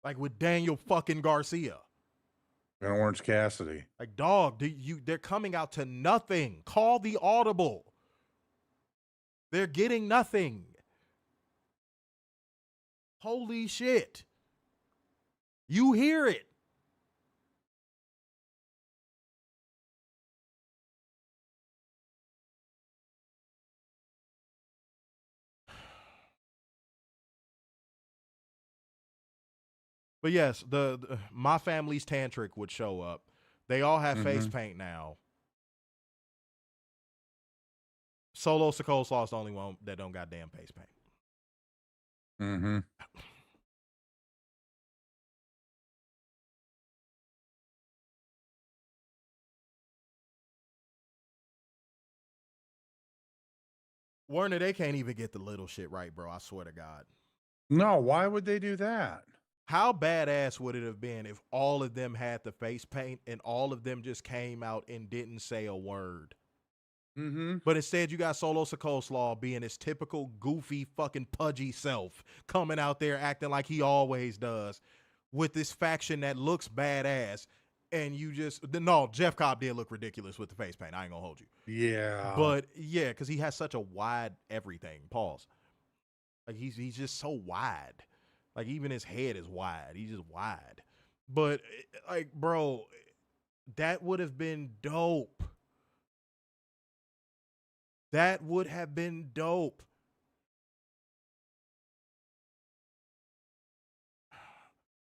Like with Daniel fucking Garcia. And Orange Cassidy. Like, dog, they're coming out to nothing. Call the audible. They're getting nothing. Holy shit. You hear it. But yes, the my family's tantric would show up. They all have face paint now. Solo Sikoa is the only one that don't got damn face paint. Mm-hmm. Werner, they can't even get the little shit right, bro. I swear to God. No, why would they do that? How badass would it have been if all of them had the face paint and all of them just came out and didn't say a word? Mm-hmm. But instead, you got Solo Sikoa being his typical goofy, fucking pudgy self, coming out there acting like he always does, with this faction that looks badass. And you just no, Jeff Cobb did look ridiculous with the face paint. I ain't gonna hold you. Yeah. But yeah, because he has such a wide everything. Pause. Like he's just so wide. Like even his head is wide. He's just wide. But like, bro, that would have been dope. That would have been dope.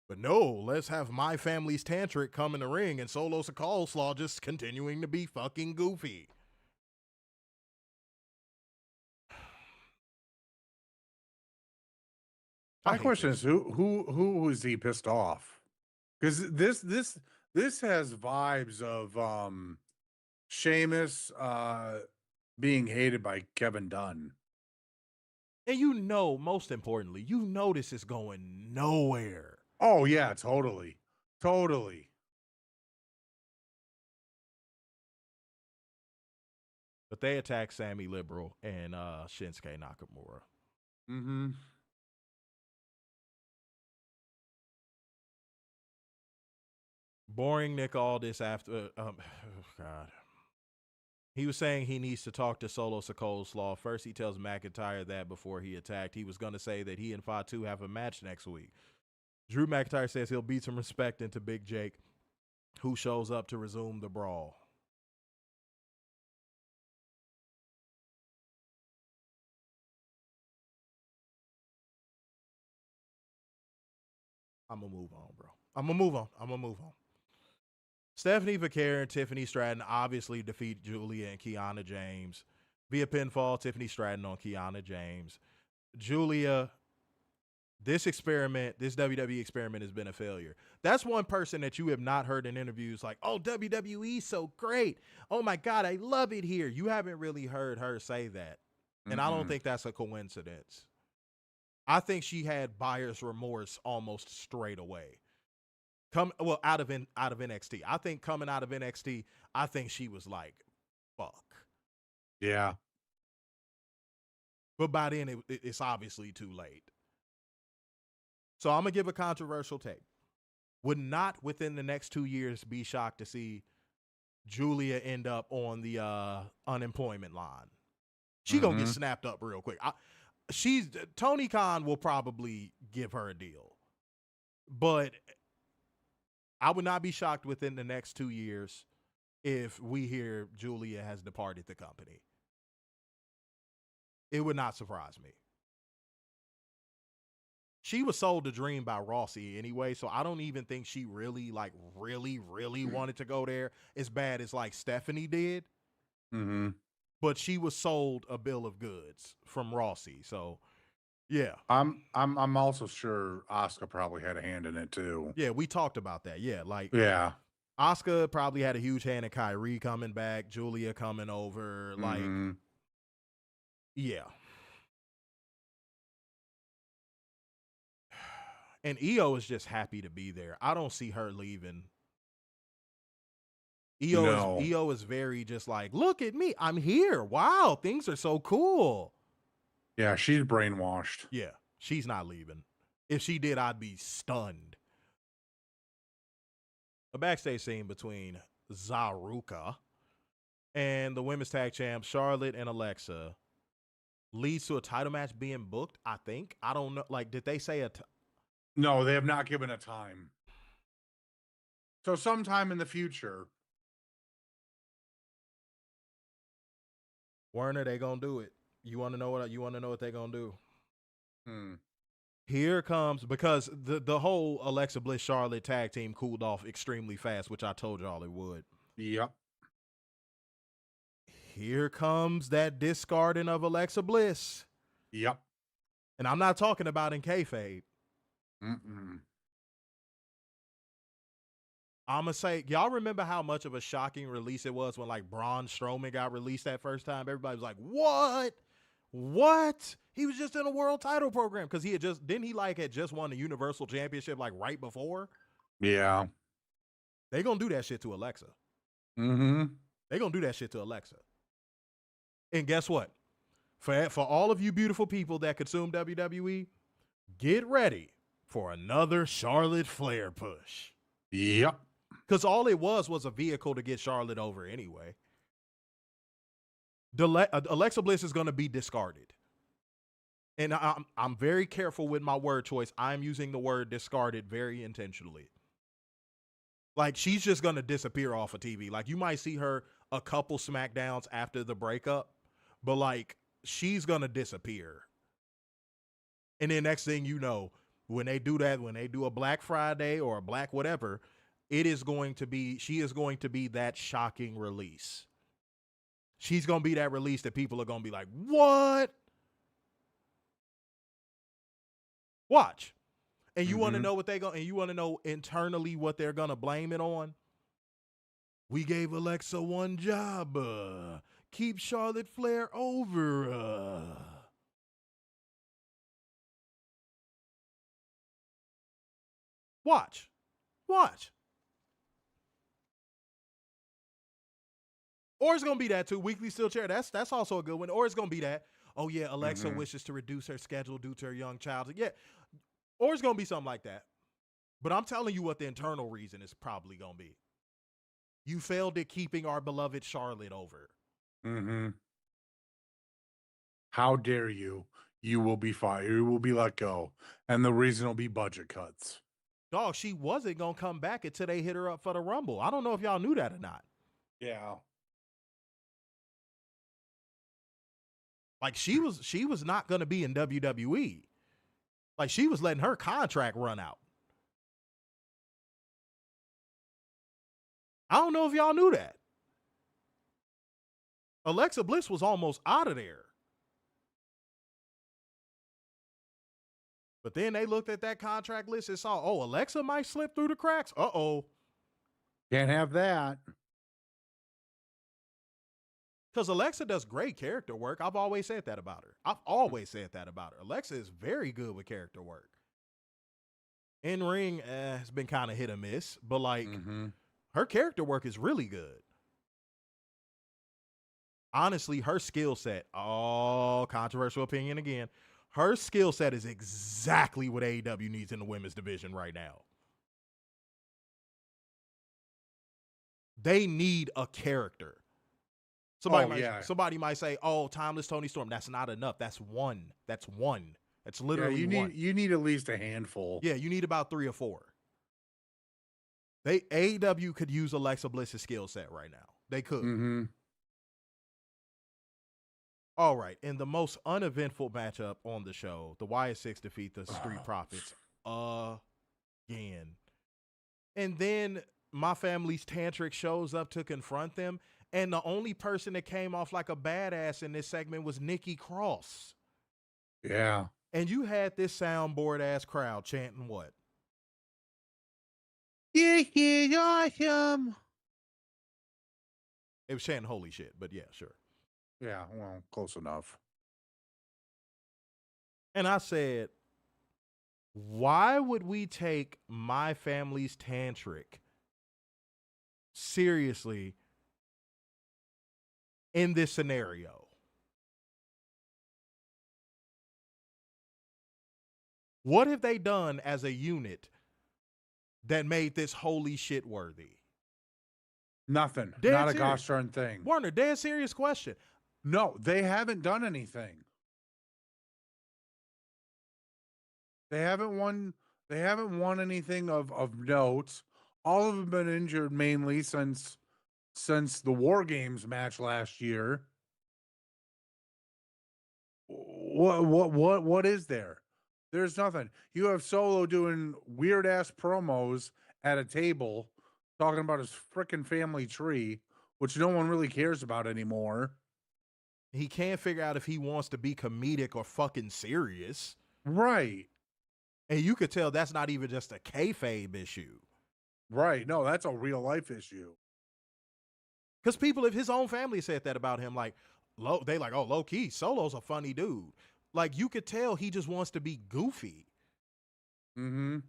But no, let's have my family's tantric come in the ring and Solo Sikoa just continuing to be fucking goofy. My question is who is he pissed off? Because this has vibes of Sheamus being hated by Kevin Dunn. And most importantly, this is going nowhere. Oh yeah, totally. Totally. But they attack Sammy Liberal and Shinsuke Nakamura. Mm-hmm. Boring Nick Aldis after oh God. He was saying he needs to talk to Solo Sikoa. First, he tells McIntyre that before he attacked. He was going to say that he and Fatu have a match next week. Drew McIntyre says he'll beat some respect into Big Jake, who shows up to resume the brawl. I'm going to move on, bro. I'm going to move on. Stephanie Vaquer and Tiffany Stratton obviously defeat Giulia and Kiana James via pinfall. Tiffany Stratton on Kiana James. Giulia, this WWE experiment has been a failure. That's one person that you have not heard in interviews like, oh, WWE so great. Oh my God, I love it here. You haven't really heard her say that. And I don't think that's a coincidence. I think she had buyer's remorse almost straight away. Out of NXT. I think coming out of NXT, I think she was like, fuck. Yeah. But by then, it's obviously too late. So I'm going to give a controversial take. Would not within the next 2 years be shocked to see Giulia end up on the unemployment line. She going to get snapped up real quick. Tony Khan will probably give her a deal. But I would not be shocked within the next 2 years if we hear Giulia has departed the company. It would not surprise me. She was sold a dream by Rossi anyway, so I don't even think she really wanted to go there as bad as like Stephanie did. Mm-hmm. But she was sold a bill of goods from Rossi, so yeah. I'm also sure Asuka probably had a hand in it too. Yeah, we talked about that. Yeah, like yeah. Asuka probably had a huge hand in Kyrie coming back, Giulia coming over, like yeah. And Io is just happy to be there. I don't see her leaving. Io is very just like, look at me. I'm here. Wow, things are so cool. Yeah, she's brainwashed. Yeah, she's not leaving. If she did, I'd be stunned. A backstage scene between Zaruka and the women's tag champs, Charlotte and Alexa, leads to a title match being booked, I think. I don't know. Like, did they say No, they have not given a time. So sometime in the future. Werner, they gonna do it. You want to know what they're gonna do? Here comes, because the whole Alexa Bliss Charlotte tag team cooled off extremely fast, which I told y'all it would. Yep. Here comes that discarding of Alexa Bliss. Yep. And I'm not talking about in kayfabe. Mm-mm. I'm going to say, y'all remember how much of a shocking release it was when like Braun Strowman got released that first time? Everybody was like, what? What? He was just in a world title program because he had just, didn't he like had just won the Universal Championship like right before? Yeah. They going to do that shit to Alexa. Mm-hmm. They going to do that shit to Alexa. And guess what? For all of you beautiful people that consume WWE, get ready for another Charlotte Flair push. Yep. Because all it was a vehicle to get Charlotte over anyway. Alexa Bliss is going to be discarded. And I'm very careful with my word choice. I'm using the word discarded very intentionally. Like, she's just going to disappear off of TV. Like, you might see her a couple Smackdowns after the breakup, but like, she's going to disappear. And then next thing you know, when they do that, when they do a Black Friday or a Black whatever, she is going to be that shocking release. She's going to be that release that people are going to be like, what? Watch. And you want to know and you want to know internally what they're going to blame it on? We gave Alexa one job. Keep Charlotte Flair over. Watch. Or it's going to be that too. Weekly Steel Chair. That's also a good one. Or it's going to be that. Oh, yeah, Alexa wishes to reduce her schedule due to her young child. Yeah. Or it's going to be something like that. But I'm telling you what the internal reason is probably going to be. You failed at keeping our beloved Charlotte over. Mm-hmm. How dare you? You will be fired. You will be let go. And the reason will be budget cuts. Dog, she wasn't going to come back until they hit her up for the Rumble. I don't know if y'all knew that or not. Yeah. Like, she was not going to be in WWE. Like, she was letting her contract run out. I don't know if y'all knew that. Alexa Bliss was almost out of there. But then they looked at that contract list and saw, oh, Alexa might slip through the cracks. Uh-oh. Can't have that. Because Alexa does great character work. I've always said that about her. Alexa is very good with character work. In ring has been kind of hit or miss, but like her character work is really good. Honestly, her skill set, controversial opinion again, her skill set is exactly what AEW needs in the women's division right now. They need a character. Somebody might say, oh, Timeless Tony Storm. That's not enough. That's one. That's literally one. You need at least a handful. Yeah, you need about 3 or 4. AEW could use Alexa Bliss's skill set right now. They could. Mm-hmm. All right. In the most uneventful matchup on the show, the Wyatt Six defeat the Street Profits again. And then my family's tantric shows up to confront them. And the only person that came off like a badass in this segment was Nikki Cross. Yeah. And you had this soundboard ass crowd chanting what? Yeah, awesome. It was chanting holy shit, but yeah, sure. Yeah, well, close enough. And I said, why would we take my family's tantric seriously in this scenario? What have they done as a unit that made this holy shit worthy? Nothing. Dead Not serious. A gosh darn thing. Warner, dead serious question. No, they haven't done anything. They haven't won anything of note. All of them have been injured mainly since the War Games match last year. What is there? There's nothing. You have Solo doing weird ass promos at a table talking about his freaking family tree, which no one really cares about anymore. He can't figure out if he wants to be comedic or fucking serious. Right. And you could tell that's not even just a kayfabe issue. Right. No, that's a real life issue. Because people of his own family said that about him. Like, they like, oh, low key, Solo's a funny dude. Like, you could tell he just wants to be goofy. Mm-hmm.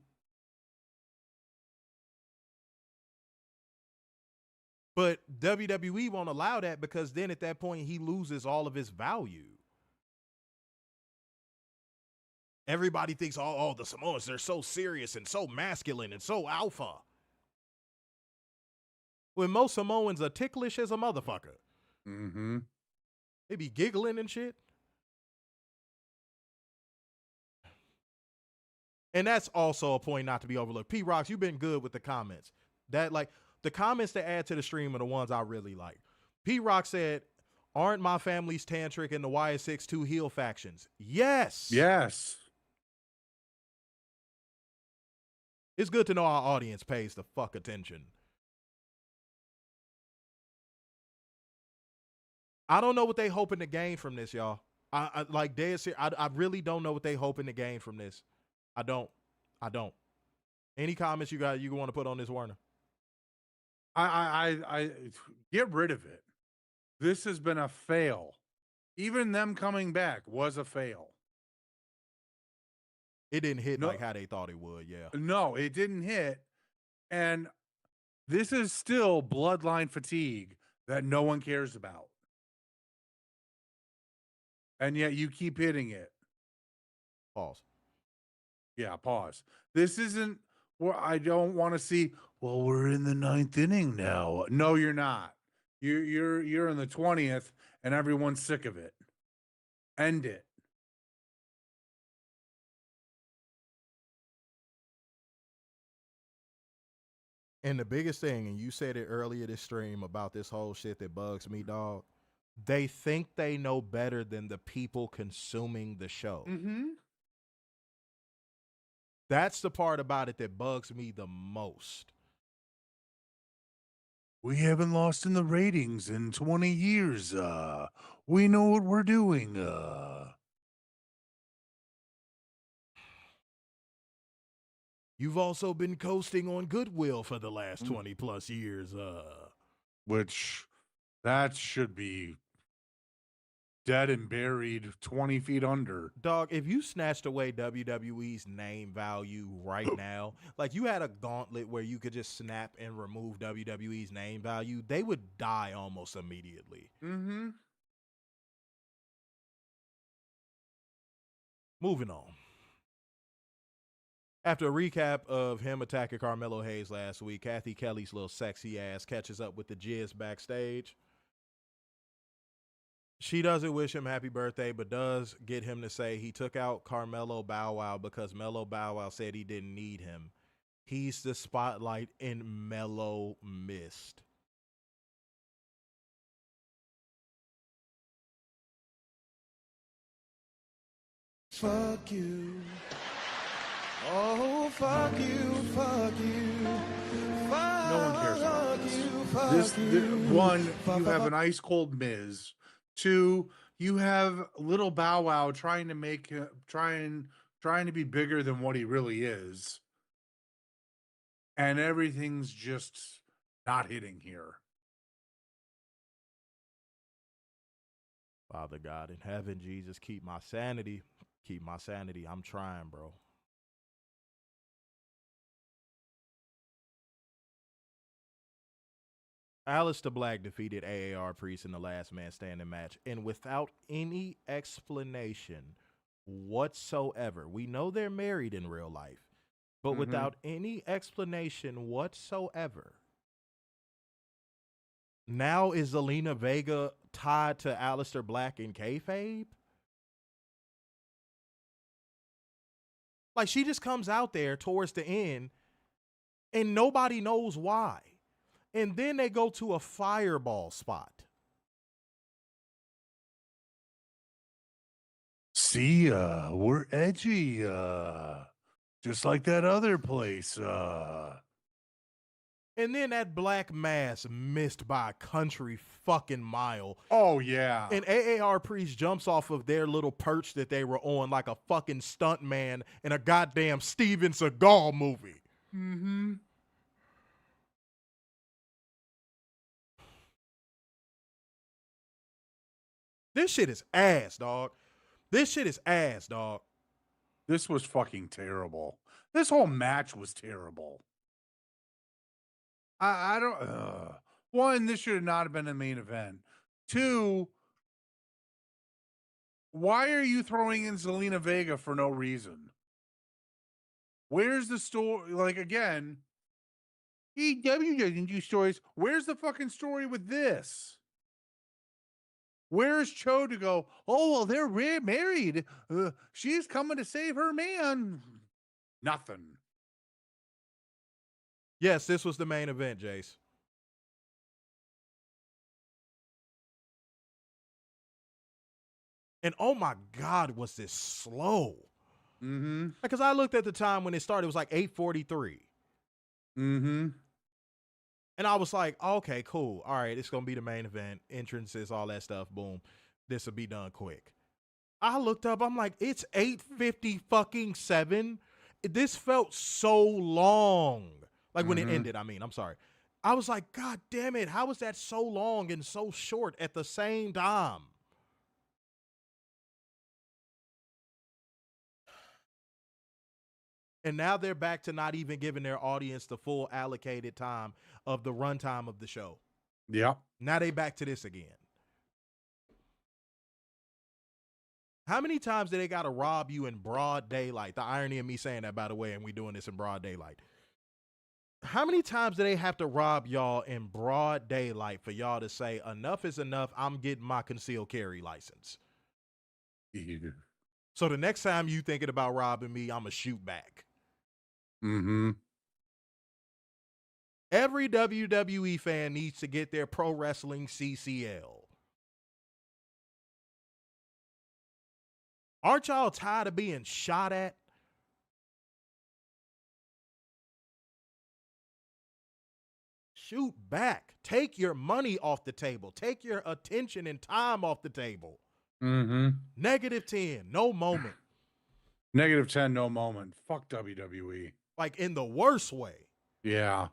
But WWE won't allow that because then at that point he loses all of his value. Everybody thinks, oh, the Samoans, they're so serious and so masculine and so alpha. When most Samoans are ticklish as a motherfucker. Mm-hmm. They be giggling and shit. And that's also a point not to be overlooked. P-Rocks, you've been good with the comments. That, like, the comments that add to the stream are the ones I really like. P-Rock said, aren't my family's tantric and the YS62 heel factions? Yes. Yes. It's good to know our audience pays the fuck attention. I don't know what they hoping to gain from this, y'all. I like dead serious. I really don't know what they hoping to gain from this. I don't. Any comments you want to put on this, Warner? I get rid of it. This has been a fail. Even them coming back was a fail. It didn't hit like how they thought it would, yeah. No, it didn't hit. And this is still bloodline fatigue that no one cares about. And yet you keep hitting it. Pause. Yeah, pause. This isn't where I don't want to see, well, we're in the 9th inning now. No, you're not. You're in the 20th and everyone's sick of it. End it. And the biggest thing, and you said it earlier this stream about this whole shit that bugs me, dog. They think they know better than the people consuming the show. Mm-hmm. That's the part about it that bugs me the most. We haven't lost in the ratings in 20 years. We know what we're doing. You've also been coasting on goodwill for the last 20 plus years. Which that should be dead and buried 20 feet under. Dog, if you snatched away WWE's name value right now, like you had a gauntlet where you could just snap and remove WWE's name value, they would die almost immediately. Mm-hmm. Moving on. After a recap of him attacking Carmelo Hayes last week, Kathy Kelly's little sexy ass catches up with the Jizz backstage. She doesn't wish him happy birthday, but does get him to say he took out Carmelo Bow Wow because Melo Bow Wow said he didn't need him. He's the spotlight and Melo missed. Fuck you. Oh, fuck you, fuck you. Fuck No one cares about this. you, fuck This you. one, you have an ice cold Miz. 2, you have little Bow Wow trying to make trying to be bigger than what he really is. And everything's just not hitting here. Father God in heaven, Jesus, keep my sanity. Keep my sanity. I'm trying, bro. Aleister Black defeated AAR Priest in the last man standing match, and without any explanation whatsoever. We know they're married in real life, but without any explanation whatsoever. Now is Zelina Vega tied to Aleister Black in kayfabe? Like, she just comes out there towards the end, and nobody knows why. And then they go to a fireball spot. See ya. We're edgy. Just like that other place. And then that black mass missed by a country fucking mile. Oh, yeah. And AAR Priest jumps off of their little perch that they were on like a fucking stunt man in a goddamn Steven Seagal movie. Mm-hmm. This shit is ass, dog. This shit is ass, dog. This was fucking terrible. This whole match was terrible. I don't. One, this should not have been a main event. Two, why are you throwing in Zelina Vega for no reason? Where's the story? Like, again, EW doesn't do stories. Where's the fucking story with this? Where's Cho to go, oh, well, they're married. She's coming to save her man. Nothing. Yes, this was the main event, Jace. And oh my God, was this slow? Mm-hmm. Because I looked at the time when it started, it was like 8:43. Mm-hmm. And I was like, okay, cool. All right, it's going to be the main event. Entrances, all that stuff. Boom. This will be done quick. I looked up. I'm like, it's 8:57. This felt so long. Like when it ended, I mean, I'm sorry. I was like, God damn it. How was that so long and so short at the same time? And now they're back to not even giving their audience the full allocated time of the runtime of the show. Yep. Now they back to this again. How many times do they got to rob you in broad daylight? The irony of me saying that, by the way, and we doing this in broad daylight. How many times do they have to rob y'all in broad daylight for y'all to say, enough is enough, I'm getting my concealed carry license? Yeah. So the next time you thinking about robbing me, I'm going to shoot back. Mm-hmm. Every WWE fan needs to get their pro wrestling CCL. Aren't y'all tired of being shot at? Shoot back. Take your money off the table. Take your attention and time off the table. Mm-hmm. -10, no moment. -10, no moment. Fuck WWE. Like in the worst way. Yeah.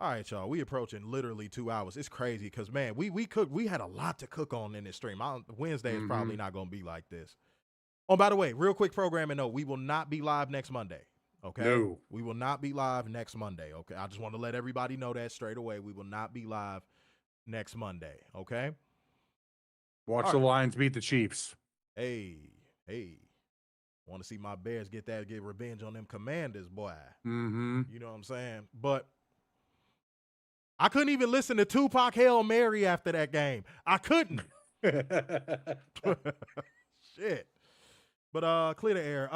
All right, y'all. We approaching literally 2 hours. It's crazy because, man, we had a lot to cook on in this stream. Wednesday is probably not going to be like this. Oh, by the way, real quick programming note, we will not be live next Monday. Okay? No. We will not be live next Monday. Okay? I just want to let everybody know that straight away. We will not be live next Monday. Okay? Watch the Lions beat the Chiefs. Hey. Want to see my Bears get revenge on them Commanders, boy. Mm-hmm. You know what I'm saying? But I couldn't even listen to Tupac Hail Mary after that game. I couldn't. Shit. But clear the air.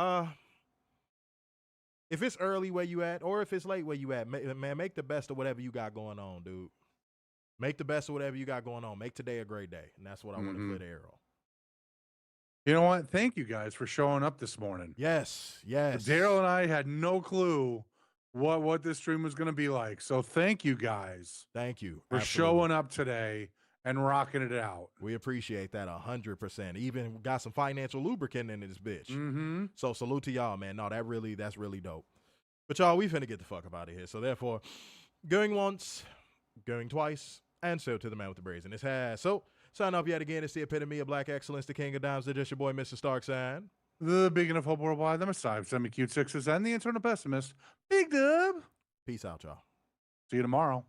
If it's early where you at, or if it's late where you at, man, make the best of whatever you got going on, dude. Make the best of whatever you got going on. Make today a great day. And that's what I want to clear the air on. You know what? Thank you guys for showing up this morning. Yes. Daryl and I had no clue what this stream was going to be like. So thank you guys. Thank you for showing up today and rocking it out. We appreciate that 100%. Even got some financial lubricant in this bitch. Mm-hmm. So salute to y'all, man. No, that's really dope. But y'all, we finna get the fuck up out of here. So therefore, going once, going twice, and so to the man with the braids in his hair. So sign up yet again. It's the epitome of black excellence, the king of dimes, the just your boy, Mr. Starksign. The big enough hope worldwide, the Messiah, semi-cute sixes, and the internal pessimist, Big Dub. Peace out, y'all. See you tomorrow.